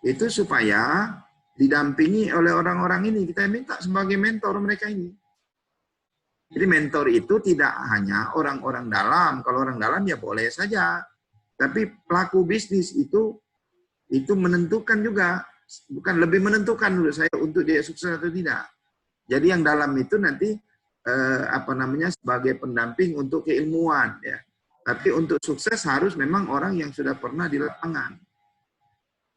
itu supaya didampingi oleh orang-orang ini, kita minta sebagai mentor mereka ini. Jadi mentor itu tidak hanya orang-orang dalam, kalau orang dalam ya boleh saja, tapi pelaku bisnis itu menentukan juga, bukan lebih menentukan menurut saya untuk dia sukses atau tidak. Jadi yang dalam itu nanti sebagai pendamping untuk keilmuan ya. Tapi untuk sukses harus memang orang yang sudah pernah di lapangan.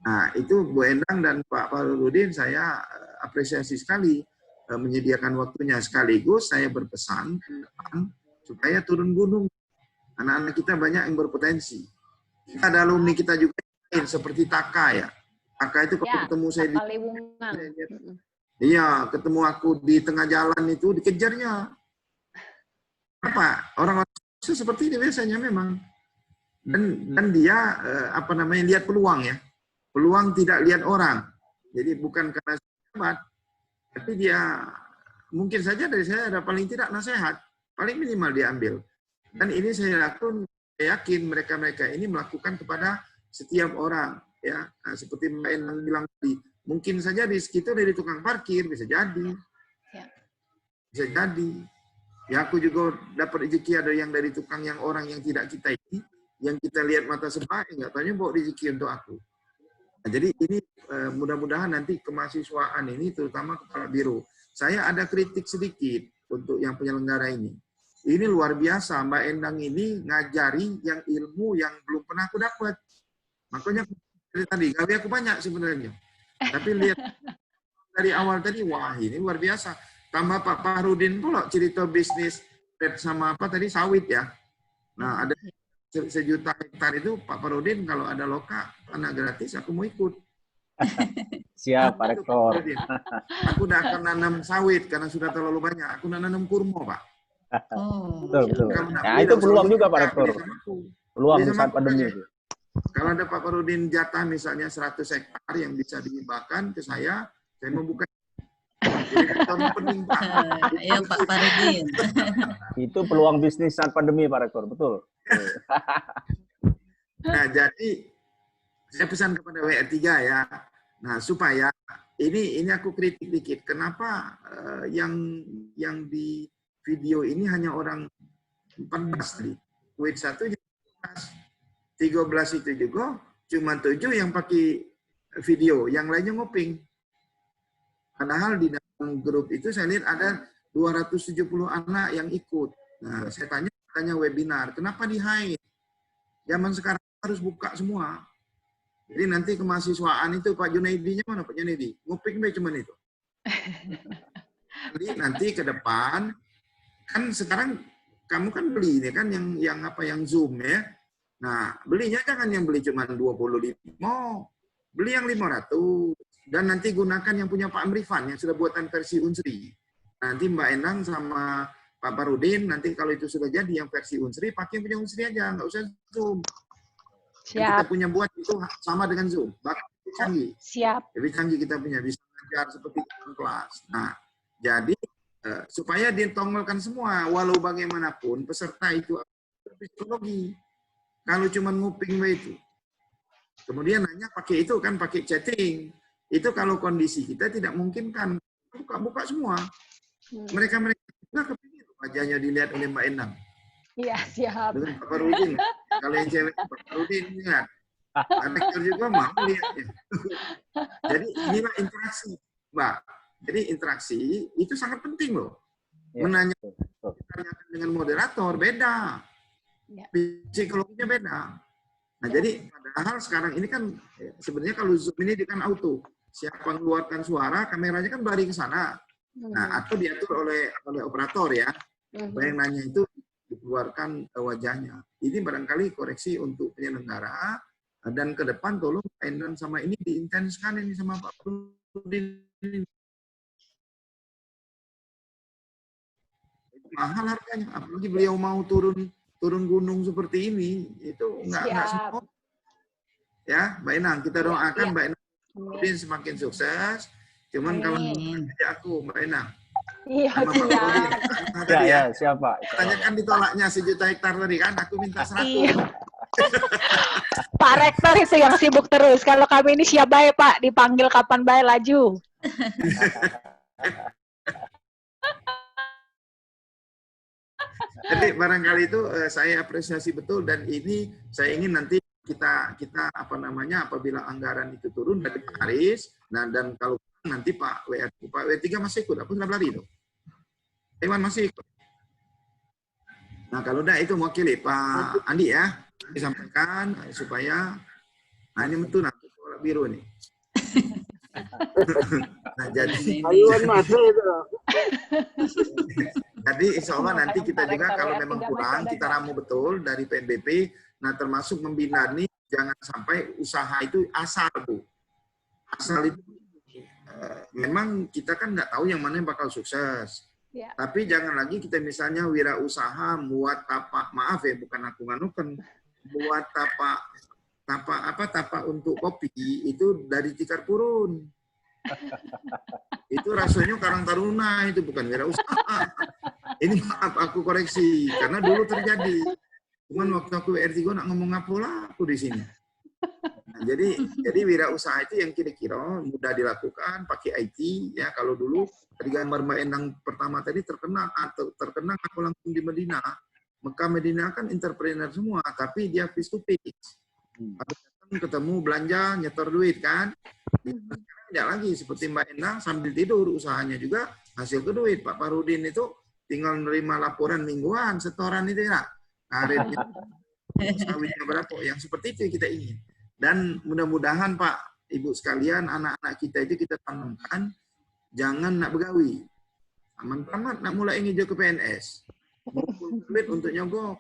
Nah, itu Bu Endang dan Pak Farudin saya apresiasi sekali menyediakan waktunya. Sekaligus saya berpesan ke depan supaya turun gunung. Anak-anak kita banyak yang berpotensi. Kita ada alumni kita juga lain seperti Taka ya. Taka itu kalau ketemu saya di iya, ketemu aku di tengah jalan itu dikejarnya. Apa? Orang-orang seperti ini biasanya memang. Dan dia apa namanya, lihat peluang ya. Peluang tidak lihat orang. Jadi bukan karena sahabat, tapi dia mungkin saja dari saya ada paling tidak nasihat, paling minimal diambil. Dan ini saya yakin mereka-mereka ini melakukan kepada setiap orang, ya. Nah, seperti Mbak Endang bilang tadi, mungkin saja di sekitar dari tukang parkir, bisa jadi. Bisa jadi. Ya, aku juga dapat rezeki ada yang dari tukang yang orang yang tidak kita ini, yang kita lihat mata sebelah, nggak tanya bawa rezeki untuk aku. Nah, jadi ini mudah-mudahan nanti kemahasiswaan ini, terutama kepala biro, saya ada kritik sedikit untuk yang penyelenggara ini. Ini luar biasa, Mbak Endang ini ngajari yang ilmu yang belum pernah aku dapat. Makanya dari tadi, gawe aku banyak sebenarnya. Tapi lihat dari awal tadi, wah ini luar biasa. Tambah Pak Fahrudin pula cerita bisnis sama apa tadi, sawit ya. Nah, ada 1 juta hektar itu Pak Fahrudin, kalau ada loka, tanah gratis, aku mau ikut. Siap, Pak Rektor. Aku udah akan nanam sawit karena sudah terlalu banyak. Aku nanam kurma, Pak. Oh, Betul. Nah, itu peluang juga, Pak Rektor. Peluang saat pandemi itu. Kalau ada Pak Fahrudin jatah misalnya 100 hektar yang bisa dihibahkan ke saya membuka. Pening, Pak. Iya, Pak Fahrudin. Itu peluang bisnis saat pandemi, Pak Rektor, betul. Nah, jadi saya pesan kepada WR3 ya. Nah, supaya ini aku kritik dikit. Kenapa yang di video ini hanya orang 14 tadi. Kuit 1 13 itu juga cuma 7 yang pakai video, yang lainnya ngoping. Padahal di dalam grup itu saya lihat ada 270 anak yang ikut. Nah, saya tanya webinar, kenapa di-hide? Zaman sekarang harus buka semua. Jadi nanti kemahasiswaan itu Pak Junaidi-nya mana Pak Junaidi? Ngoping cuma itu. Jadi nanti ke depan kan sekarang kamu kan beli ini kan yang Zoom ya. Nah, belinya jangan yang beli cuma 25, beli yang 500 dan nanti gunakan yang punya Pak Amrifan yang sudah buatan versi Unsri. Nanti Mbak Endang sama Pak Fahrudin nanti kalau itu sudah jadi yang versi Unsri, pakai yang punya Unsri aja, nggak usah Zoom. Siap. Yang kita punya buat itu sama dengan Zoom, bahkan lebih canggih. Siap. Lebih canggih kita punya, bisa ngajar seperti kelas. Nah, jadi supaya ditongolkan semua, walau bagaimanapun peserta itu psikologi. Kalau cuma nguping itu, kemudian nanya pakai itu kan pakai chatting, itu kalau kondisi kita tidak mungkin kan buka semua. Mereka juga kepingin wajahnya dilihat oleh Mbak Endang. Iya, siap. Dengan Pak Fahrudin, kalau yang cewek Pak Fahrudin lihat, rektor juga mau lihatnya. Jadi inilah interaksi, Mbak. Jadi interaksi itu sangat penting loh. Ya, Menanyakan dengan moderator beda. Ya. Psikologinya beda. Nah, jadi padahal sekarang ini kan sebenarnya kalau Zoom ini kan auto. Siapa mengeluarkan suara, kameranya kan lari ke sana. Nah, atau diatur oleh operator ya. Yang nanya itu dikeluarkan wajahnya. Ini barangkali koreksi untuk penyelenggara. Dan ke depan tolong Endang sama ini diintenskan ini sama Pak Fahrudin. Mahal harganya, apalagi beliau mau turun gunung seperti ini, itu nggak semua. Ya, Mbak Endang, kita doakan Mbak Endang semakin sukses. Cuman kalau aku, Mbak Endang, iya, sama Pak Fahrudin, tadi ya, siapa? tanyakan ditolaknya 1 juta hektar tadi kan, aku minta 100. Iya. Pak Rektor itu yang sibuk terus. Kalau kami ini siap baik Pak, dipanggil kapan baik laju. Jadi barangkali itu saya apresiasi betul dan ini saya ingin nanti kita apa namanya apabila anggaran itu turun dari Pak Aris, nah dan kalau nanti Pak W3 masih ikut, aku sudah lari itu. Iwan masih ikut. Nah kalau udah itu mewakili Pak Andi ya, disampaikan supaya, nah ini betul nanti Sekolah Biru nih. Nah jadi jadi insya Allah nanti kita juga kalau memang kurang kita ramu betul dari PNBP. Nah termasuk membina nih jangan sampai usaha itu asal Bu. Asal itu memang kita kan nggak tahu yang mana yang bakal sukses. Ya. Tapi jangan lagi kita misalnya wirausaha muat tapak, maaf ya bukan aku nganukan. buat tapak untuk kopi itu dari Tikar Purun. Itu rasanya Karang Taruna, itu bukan wirausaha. Ini maaf aku koreksi karena dulu terjadi. Cuman waktu aku R3 nak ngomong apa lah aku di sini. Nah, jadi wirausaha itu yang kira-kira mudah dilakukan pakai IT ya. Kalau dulu tadi gambar Mbak Endang pertama tadi terkenal aku langsung di Medina. Mekah Medina kan entrepreneur semua, tapi dia face to face. Harus datang ketemu belanja nyetor duit kan. Tidak lagi seperti Mbak Endang sambil tidur usahanya juga hasil ke duit. Pak Farudin itu tinggal menerima laporan mingguan, setoran itu ya. Karetnya sawitnya berapa, yang seperti itu yang kita ingin. Dan mudah-mudahan Pak, Ibu sekalian, anak-anak kita itu kita tanamkan, jangan nak begawi. Aman-aman nak mulai ingin ke PNS. Ngumpul duit untuk nyogok.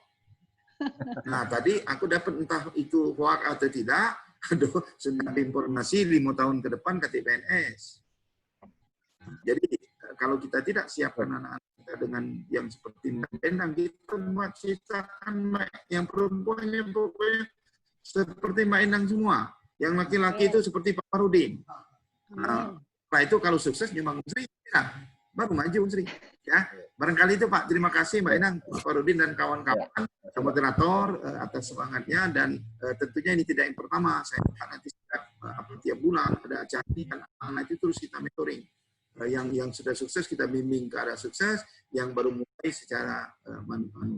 Nah tadi aku dapat entah itu hoax atau tidak, aduh, sudah informasi 5 tahun ke depan KTP PNS. Jadi kalau kita tidak siapkan anak-anak kita dengan yang seperti Mbak Endang, kita buat ciptakan yang perempuannya pokoknya seperti Mbak Endang semua. Yang laki-laki itu seperti Pak Farudin. Nah, setelah itu kalau sukses nyumbang Unsri, ya, baru maju Unsri. Ya, barangkali itu Pak. Terima kasih Mbak Endang, Pak Farudin dan kawan-kawan moderator atas semangatnya, dan tentunya ini tidak yang pertama. Saya nanti tiap bulan ada acara ini, dan anak itu terus kita mentoring. Yang sudah sukses kita bimbing ke arah sukses, yang baru mulai secara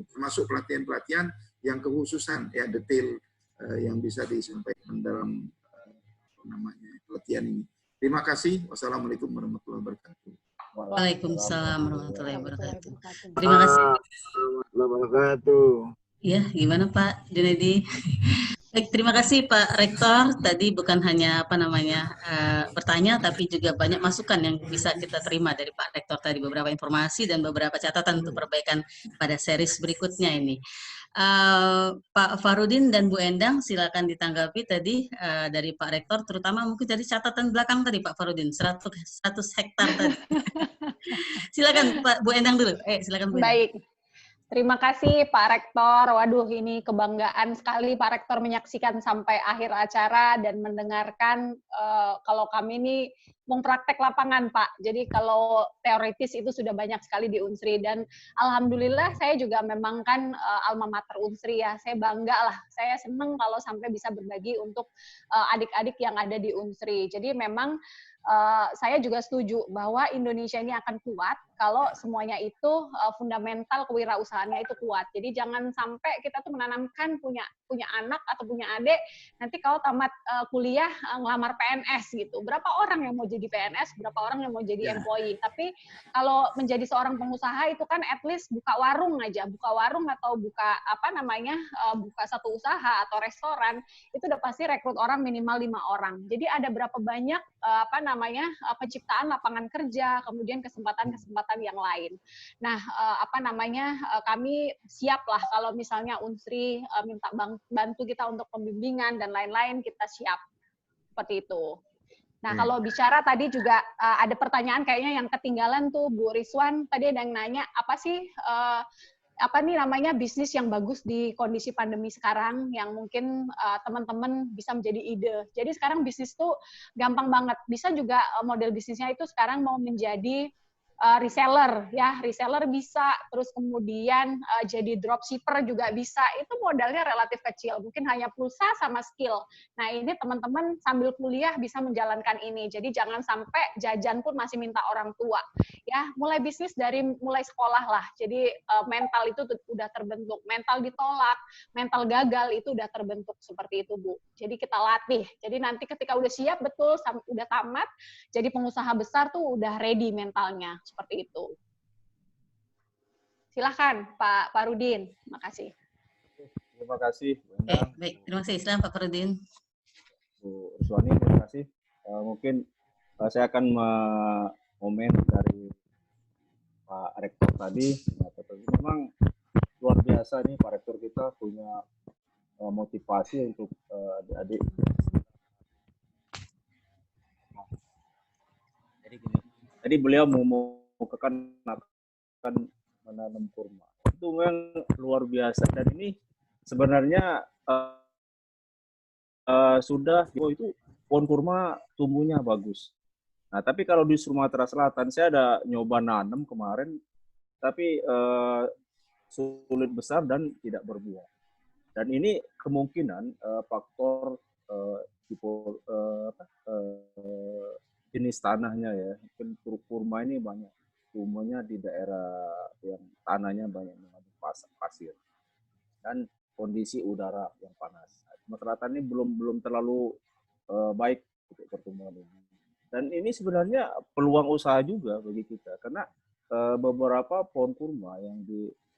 termasuk pelatihan-pelatihan yang kekhususan ya detail yang bisa disampaikan dalam namanya pelatihan ini. Terima kasih. Wassalamualaikum warahmatullahi wabarakatuh. Waalaikumsalam warahmatullahi wabarakatuh. Terima kasih. Warahmatullahi wabarakatuh. Ya, gimana Pak Junedi? Baik, terima kasih Pak Rektor. Tadi bukan hanya bertanya, tapi juga banyak masukan yang bisa kita terima dari Pak Rektor tadi, beberapa informasi dan beberapa catatan untuk perbaikan pada series berikutnya ini. Pak Farudin dan Bu Endang, silakan ditanggapi tadi dari Pak Rektor, terutama mungkin dari catatan belakang tadi Pak Farudin, 100 hektar tadi. Silakan Pak Bu Endang dulu. Silakan Bu Endang. Baik. Terima kasih Pak Rektor. Waduh, ini kebanggaan sekali Pak Rektor menyaksikan sampai akhir acara dan mendengarkan kalau kami ini mempraktek lapangan Pak. Jadi kalau teoritis itu sudah banyak sekali di Unsri, dan alhamdulillah saya juga memang kan alma mater Unsri ya. Saya bangga lah. Saya senang kalau sampai bisa berbagi untuk adik-adik yang ada di Unsri. Jadi memang saya juga setuju bahwa Indonesia ini akan kuat kalau semuanya itu fundamental kewirausahaannya itu kuat. Jadi jangan sampai kita tuh menanamkan punya anak atau punya adik, nanti kalau tamat kuliah ngelamar PNS gitu. Berapa orang yang mau jadi PNS, berapa orang yang mau jadi employee. Tapi kalau menjadi seorang pengusaha itu kan at least buka warung aja, buka warung atau buka buka satu usaha atau restoran, itu udah pasti rekrut orang minimal 5 orang. Jadi ada berapa banyak penciptaan lapangan kerja, kemudian kesempatan-kesempatan yang lain. Nah, kami siap lah kalau misalnya Unsri minta bantu kita untuk pembimbingan dan lain-lain, kita siap. Seperti itu. Nah, kalau bicara tadi juga ada pertanyaan kayaknya yang ketinggalan tuh Bu Rizwan, tadi ada yang nanya, apa sih bisnis yang bagus di kondisi pandemi sekarang yang mungkin teman-teman bisa menjadi ide. Jadi sekarang bisnis tuh gampang banget. Bisa juga model bisnisnya itu sekarang mau menjadi reseller ya, reseller bisa, terus kemudian jadi dropshipper juga bisa. Itu modalnya relatif kecil, mungkin hanya pulsa sama skill. Nah, ini teman-teman sambil kuliah bisa menjalankan ini. Jadi jangan sampai jajan pun masih minta orang tua. Ya, mulai bisnis dari mulai sekolah lah. Jadi mental itu udah terbentuk, mental ditolak, mental gagal itu udah terbentuk seperti itu, Bu. Jadi kita latih. Jadi nanti ketika udah siap betul, udah tamat, jadi pengusaha besar tuh udah ready mentalnya. Seperti itu. Silahkan Pak Farudin. Terima kasih. Terima kasih. Baik, terima kasih. Silahkan Pak Farudin. Bu Ruswani, terima kasih. Mungkin saya akan komen dari Pak Rektor tadi. Memang luar biasa nih Pak Rektor kita punya motivasi untuk adik-adik. Jadi gini. Tadi beliau akan menanam kurma. Itu memang luar biasa, dan ini sebenarnya sudah itu pohon kurma tumbuhnya bagus. Nah, tapi kalau di Sumatera Selatan saya ada nyoba nanam kemarin, tapi sulit besar dan tidak berbuah. Dan ini kemungkinan faktor jenis tanahnya ya. Kurma ini banyak tumbuhnya di daerah yang tanahnya banyak mengandung pasir dan kondisi udara yang panas. Sumatera Selatan ini belum terlalu baik untuk pertumbuhan ini. Dan ini sebenarnya peluang usaha juga bagi kita karena beberapa pohon kurma yang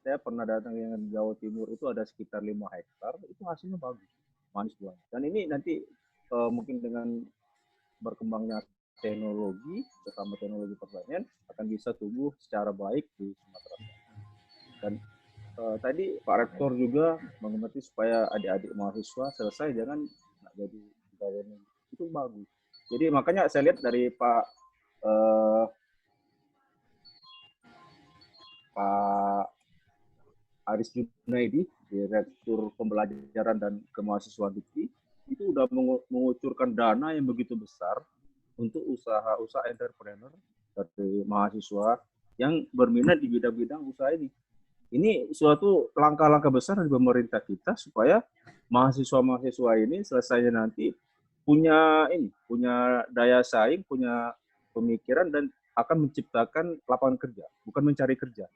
saya pernah datang yang di Jawa Timur itu ada sekitar 5 hektar, itu hasilnya bagus, manis buahnya. Dan ini nanti mungkin dengan berkembangnya teknologi, terutama teknologi pertanian, akan bisa tumbuh secara baik di Sumatera Selatan. Dan tadi Pak Rektor juga mengerti supaya adik-adik mahasiswa selesai jangan jadi pegawai itu bagus. Jadi makanya saya lihat dari Pak Aris Junaidi, Direktur Pembelajaran dan Kemahasiswaan Dikti, itu sudah mengucurkan dana yang begitu besar untuk usaha-usaha entrepreneur dari mahasiswa yang berminat di bidang-bidang usaha ini. Ini suatu langkah-langkah besar dari pemerintah kita supaya mahasiswa-mahasiswa ini selesainya nanti punya daya saing, punya pemikiran dan akan menciptakan lapangan kerja, bukan mencari kerja.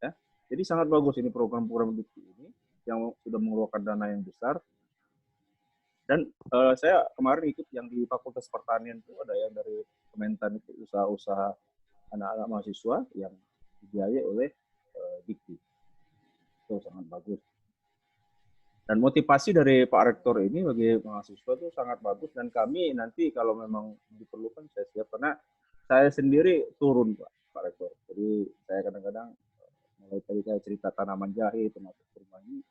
Ya. Jadi sangat bagus ini program-program Dikti ini yang sudah mengeluarkan dana yang besar. Dan saya kemarin ikut yang di Fakultas Pertanian itu ada yang dari Kementan itu usaha-usaha anak-anak mahasiswa yang dibiayai oleh Dikti. Itu sangat bagus. Dan motivasi dari Pak Rektor ini bagi mahasiswa itu sangat bagus dan kami nanti kalau memang diperlukan saya siap karena saya sendiri turun Pak Rektor. Jadi saya kadang-kadang mulai tadi saya cerita tanaman jahe termasuk kurma ini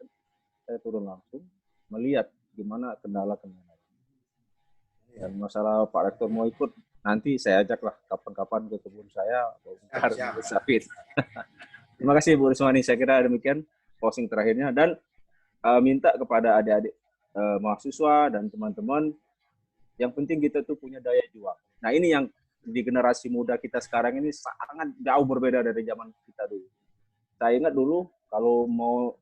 saya turun langsung melihat gimana kendala-kendala. Dan masalah Pak Rektor mau ikut nanti saya ajaklah kapan-kapan ke kebun saya atau sawit. Terima kasih Bu Rismani, saya kira demikian closing terakhirnya dan minta kepada adik-adik mahasiswa dan teman-teman yang penting kita tuh punya daya juang. Nah ini yang di generasi muda kita sekarang ini sangat jauh berbeda dari zaman kita dulu. Saya ingat dulu kalau mau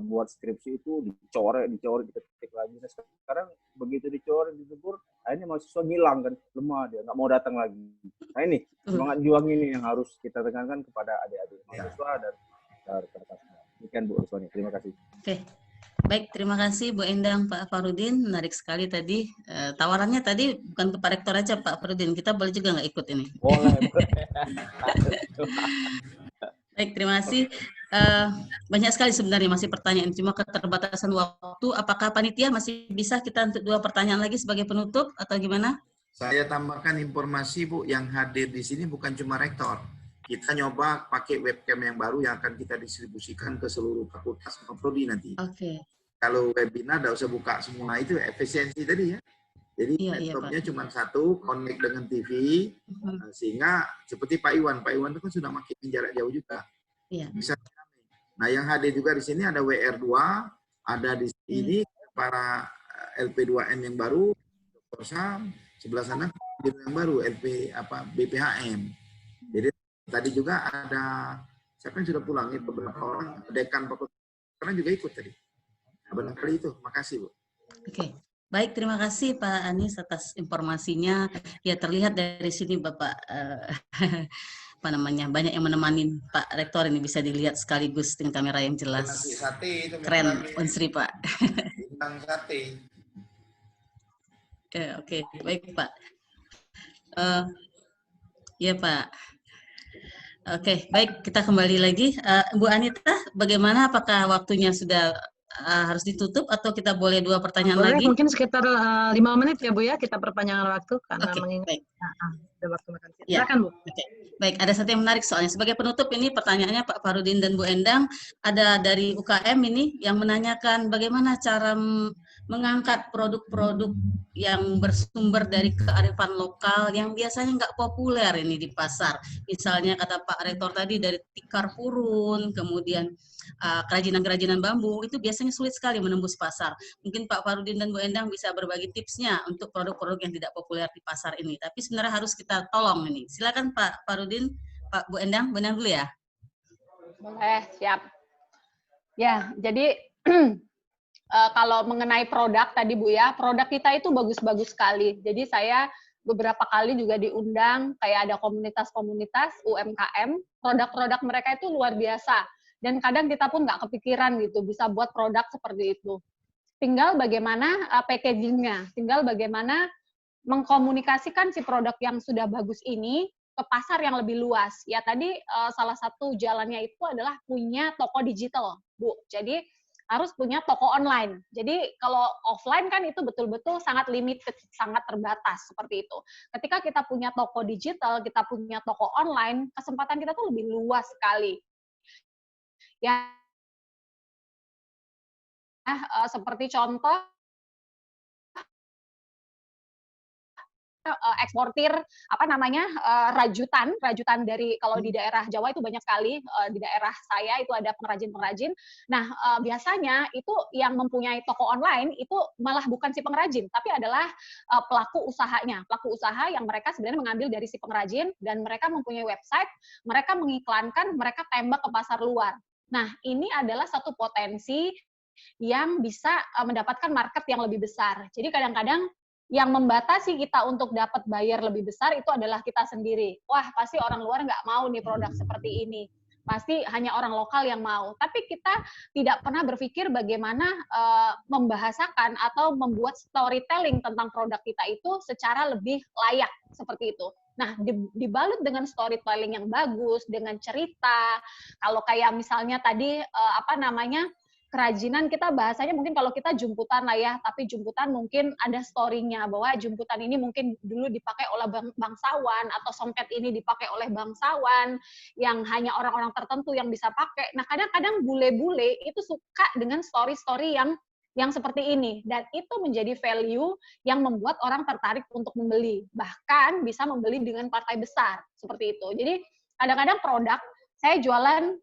buat skripsi itu dicoret, diketik lagi. Nah, sekarang begitu dicoret, ditegur, akhirnya mahasiswa ngilang kan, lemah dia, nggak mau datang lagi. Nah ini semangat juang ini yang harus kita tekankan kepada adik-adik mahasiswa dan rekan-rekan semua. Demikian Bu Rismani, terima kasih. Oke, baik, terima kasih Bu Endang, Pak Farudin, menarik sekali tadi. Tawarannya tadi bukan ke Pak Rektor aja Pak Farudin, kita boleh juga nggak ikut ini? Boleh. Baik, terima kasih. Banyak sekali sebenarnya masih pertanyaan, cuma keterbatasan waktu. Apakah panitia masih bisa kita untuk 2 pertanyaan lagi sebagai penutup atau gimana? Saya tambahkan informasi Bu, yang hadir di sini bukan cuma rektor. Kita nyoba pakai webcam yang baru yang akan kita distribusikan ke seluruh fakultas prodi nanti. Oke. Kalau webinar tidak usah buka semua, itu efisiensi tadi ya. Jadi laptopnya cuma satu, connect dengan TV, sehingga seperti Pak Iwan itu kan sudah makin jarak jauh juga. Iya. Bisa. Nah yang hadir juga di sini ada WR2, ada di sini para LP2M yang baru, Dr. Sam, sebelah sana yang baru BPHM. Jadi tadi juga ada siapa yang sudah pulang, beberapa orang, dekan fakultas karena juga ikut tadi. Nah, barangkali itu, makasih Bu. Oke. Baik, terima kasih Pak Anies atas informasinya. Ya terlihat dari sini Bapak banyak yang menemani Pak Rektor ini, bisa dilihat sekaligus dengan kamera yang jelas. Sate, itu keren, Unsri Pak. Bintang sate. Oke, baik Pak. Ya Pak. Oke, baik, kita kembali lagi. Bu Anita, bagaimana? Apakah waktunya sudah harus ditutup atau kita boleh 2 pertanyaan boleh, lagi? Mungkin sekitar 5 menit ya Bu ya, kita perpanjangan waktu karena mengingat ada waktu makan siang. Silakan Bu. Oke. Baik, ada satu yang menarik soalnya. Sebagai penutup ini pertanyaannya Pak Farudin dan Bu Endang, ada dari UKM ini yang menanyakan bagaimana cara mengangkat produk-produk yang bersumber dari kearifan lokal yang biasanya nggak populer ini di pasar. Misalnya kata Pak Rektor tadi dari tikar purun, kemudian kerajinan-kerajinan bambu, itu biasanya sulit sekali menembus pasar. Mungkin Pak Farudin dan Bu Endang bisa berbagi tipsnya untuk produk-produk yang tidak populer di pasar ini. Tapi sebenarnya harus kita tolong ini. Silakan Pak Farudin, Pak Bu Endang, benar dulu ya. Boleh, siap. Ya, jadi kalau mengenai produk tadi Bu ya, produk kita itu bagus-bagus sekali. Jadi saya beberapa kali juga diundang, kayak ada komunitas-komunitas UMKM, produk-produk mereka itu luar biasa. Dan kadang kita pun nggak kepikiran gitu, bisa buat produk seperti itu. Tinggal bagaimana packagingnya, tinggal bagaimana mengkomunikasikan si produk yang sudah bagus ini ke pasar yang lebih luas. Ya tadi salah satu jalannya itu adalah punya toko digital, Bu. Jadi harus punya toko online. Jadi kalau offline kan itu betul-betul sangat limited, sangat terbatas seperti itu. Ketika kita punya toko digital, kita punya toko online, kesempatan kita tuh lebih luas sekali. Ya, seperti contoh eksportir rajutan dari kalau di daerah Jawa itu banyak sekali, di daerah saya itu ada pengrajin-pengrajin. Nah, biasanya itu yang mempunyai toko online itu malah bukan si pengrajin, tapi adalah pelaku usahanya, pelaku usaha yang mereka sebenarnya mengambil dari si pengrajin dan mereka mempunyai website, mereka mengiklankan, mereka tembak ke pasar luar. Nah, ini adalah satu potensi yang bisa mendapatkan market yang lebih besar. Jadi kadang-kadang yang membatasi kita untuk dapat bayar lebih besar itu adalah kita sendiri. Wah, pasti orang luar nggak mau nih produk seperti ini. Pasti hanya orang lokal yang mau. Tapi kita tidak pernah berpikir bagaimana membahasakan atau membuat storytelling tentang produk kita itu secara lebih layak, seperti itu. Nah, dibalut dengan storytelling yang bagus, dengan cerita. Kalau kayak misalnya tadi, kerajinan kita bahasanya mungkin kalau kita jumputan lah ya, tapi jumputan mungkin ada story-nya bahwa jumputan ini mungkin dulu dipakai oleh bangsawan atau songket ini dipakai oleh bangsawan yang hanya orang-orang tertentu yang bisa pakai. Nah, kadang-kadang bule-bule itu suka dengan story-story yang seperti ini dan itu menjadi value yang membuat orang tertarik untuk membeli. Bahkan bisa membeli dengan partai besar seperti itu. Jadi kadang-kadang produk saya jualan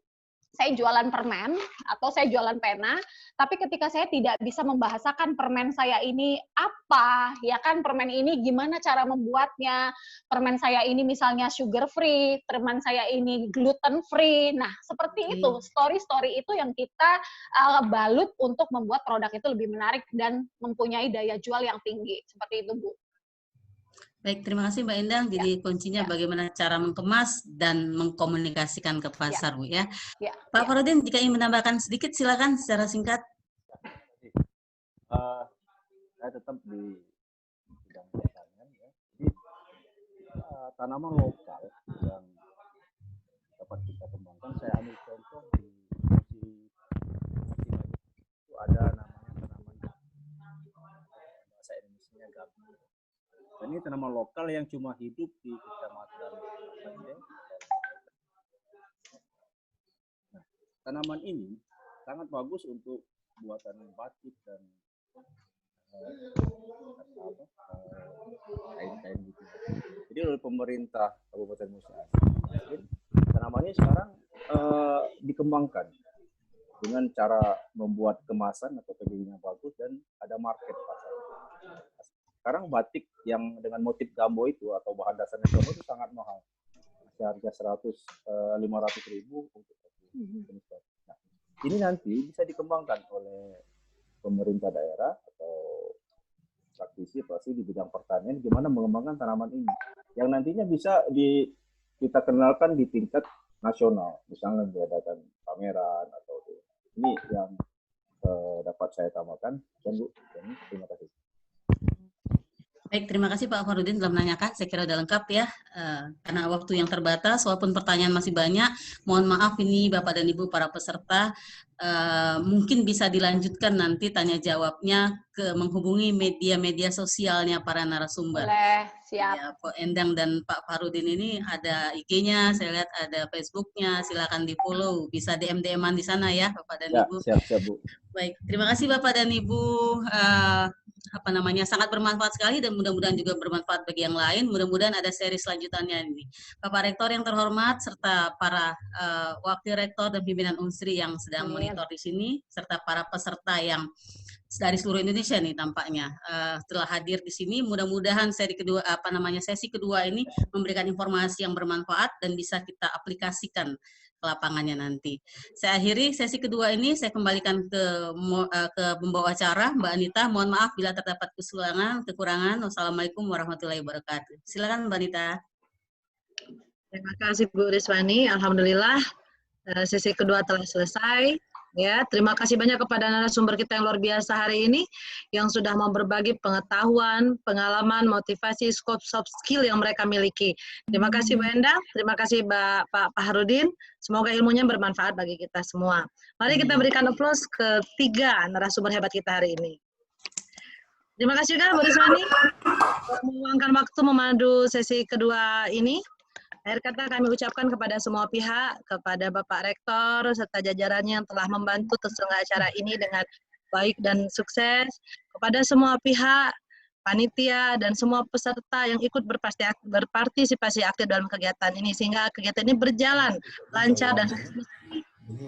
permen atau saya jualan pena, tapi ketika saya tidak bisa membahasakan permen saya ini apa, ya kan permen ini gimana cara membuatnya, permen saya ini misalnya sugar free, permen saya ini gluten free. Nah, seperti itu, story-story itu yang kita balut untuk membuat produk itu lebih menarik dan mempunyai daya jual yang tinggi. Seperti itu, Bu. Baik, terima kasih Mbak Endang. Jadi kuncinya bagaimana cara mengemas dan mengkomunikasikan ke pasar, Bu ya. Pak Farudin, jika ingin menambahkan sedikit, silakan secara singkat. Saya tetap di bidang pertanian ya. Jadi tanaman lokal yang dapat kita kembangkan, saya ambil contoh di itu ada namanya tanaman bahasa Indonesia gabi. Dan ini tanaman lokal yang cuma hidup di kecamatan Aceh. Nah, tanaman ini sangat bagus untuk buatan batik dan kain-kain gitu. Jadi oleh pemerintah Kabupaten Musi Asin, tanamannya sekarang dikembangkan dengan cara membuat kemasan atau packaging yang bagus dan ada market pasar. Sekarang batik yang dengan motif gambo itu atau bahan dasarnya gambo itu sangat mahal. Masih harga 500.000 untuk jenis batik. Nah, ini nanti bisa dikembangkan oleh pemerintah daerah atau praktisi di bidang pertanian gimana mengembangkan tanaman ini yang nantinya bisa kita kenalkan di tingkat nasional, misalnya diadakan pameran atau ini yang dapat saya tambahkan. Dan Bu, terima kasih. Baik, terima kasih Pak Farudin telah menanyakan. Saya kira sudah lengkap ya. Karena waktu yang terbatas, walaupun pertanyaan masih banyak, mohon maaf ini Bapak dan Ibu para peserta, mungkin bisa dilanjutkan nanti tanya jawabnya ke menghubungi media-media sosialnya para narasumber. Boleh, siap. Ya, Pak Endang dan Pak Farudin ini ada IG-nya, saya lihat ada Facebook-nya, silakan di-follow, bisa DM-DM-an di sana ya Bapak dan Ya, Ibu. siap Bu. Baik, terima kasih Bapak dan Ibu. Sangat bermanfaat sekali dan mudah-mudahan juga bermanfaat bagi yang lain. Mudah-mudahan ada seri selanjutannya ini. Bapak Rektor yang terhormat serta para wakil rektor dan pimpinan Unsri yang sedang monitor di sini serta para peserta yang dari seluruh Indonesia nih tampaknya telah hadir di sini. Mudah-mudahan sesi kedua ini memberikan informasi yang bermanfaat dan bisa kita aplikasikan ke lapangannya nanti. Saya akhiri sesi kedua ini, saya kembalikan ke pembawa acara, Mbak Anita. Mohon maaf bila terdapat kekurangan. Wassalamualaikum warahmatullahi wabarakatuh. Silakan Mbak Anita. Terima kasih Bu Riswani. Alhamdulillah sesi kedua telah selesai. Ya, terima kasih banyak kepada narasumber kita yang luar biasa hari ini yang sudah mau berbagi pengetahuan, pengalaman, motivasi, scope soft skill yang mereka miliki. Terima kasih Bu Endang, terima kasih Pak Farudin. Semoga ilmunya bermanfaat bagi kita semua. Mari kita berikan applause ketiga narasumber hebat kita hari ini. Terima kasih juga Bu Riswani meluangkan waktu memandu sesi kedua ini. Akhir kata kami ucapkan kepada semua pihak, kepada Bapak Rektor, serta jajarannya yang telah membantu terselenggara acara ini dengan baik dan sukses, kepada semua pihak, panitia, dan semua peserta yang ikut berpartisipasi aktif dalam kegiatan ini, sehingga kegiatan ini berjalan lancar dan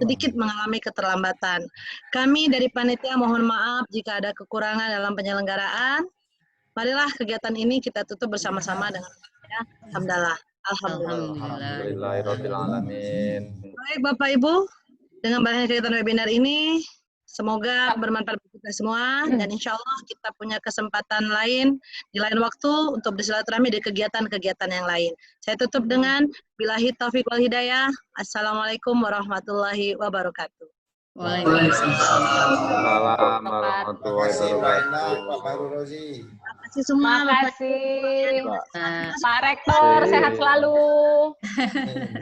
sedikit mengalami keterlambatan. Kami dari panitia mohon maaf jika ada kekurangan dalam penyelenggaraan. Marilah kegiatan ini kita tutup bersama-sama dengan alhamdulillah. Alhamdulillahirrahmanirrahim. Baik Bapak Ibu, dengan banyaknya kegiatan webinar ini, semoga bermanfaat bagi kita semua, dan insya Allah kita punya kesempatan lain, di lain waktu, untuk bersilaturahmi di kegiatan-kegiatan yang lain. Saya tutup dengan, billahi taufiq wal hidayah, Assalamualaikum warahmatullahi wabarakatuh. Waalaikumsalam warahmatullahi wabarakatuh. Terima kasih semua. Terima kasih Pak Rektor, sehat selalu.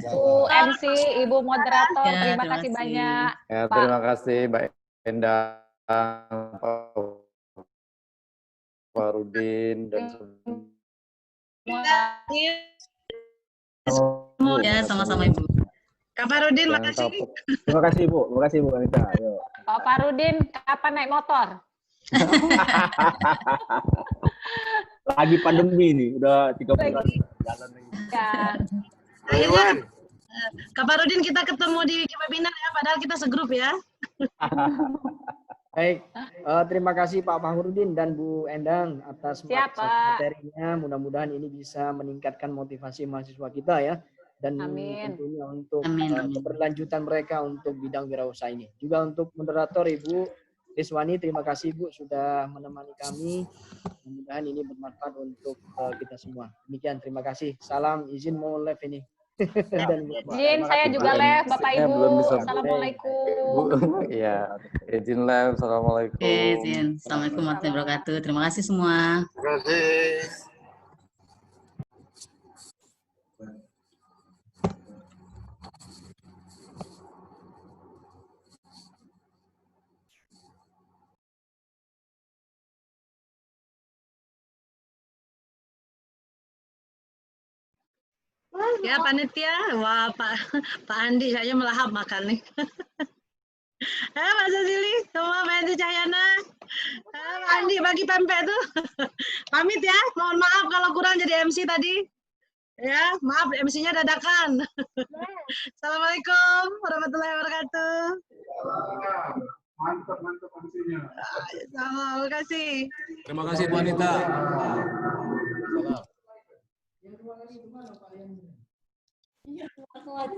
Bu MC, Ibu Moderator, terima kasih banyak. Ya, terima kasih Mbak Endang, Pak Farudin, dan semua. Ya, sama-sama Ibu. Kak Farudin, makasih. Terima kasih Bu, Anita. Ayo. Pak Farudin, kapan naik motor? Lagi pandemi nih, udah 3 bulan jalan lagi. Ya. Akhirnya, Kak Farudin kita ketemu di webinar ya, padahal kita segrup ya. Baik, terima kasih Pak Farudin dan Bu Endang atas materinya. Mudah-mudahan ini bisa meningkatkan motivasi mahasiswa kita ya. Dan tentunya untuk keberlanjutan mereka untuk bidang wirausaha ini. Juga untuk moderator Ibu Riswani, terima kasih Bu sudah menemani kami. Mudah-mudahan ini bermanfaat untuk kita semua. Demikian, terima kasih. Salam, izin mau live ini. Izin saya juga live, Bapak Ibu. Assalamualaikum. Iya, izin live. Assalamualaikum. Izin. Assalamualaikum warahmatullahi wabarakatuh. Terima kasih semua. Terima kasih. Ya panitia, wah Pak Andi kayaknya melahap makan nih. Mas Azili, semua Pak Andi Cahyana, Pak Andi bagi pempek tuh. Pamit ya, mohon maaf kalau kurang jadi MC tadi. Ya, maaf MC-nya dadakan. Assalamualaikum warahmatullahi wabarakatuh. Mantap MC-nya. Terima kasih. Terima kasih Bu Anita. Salam.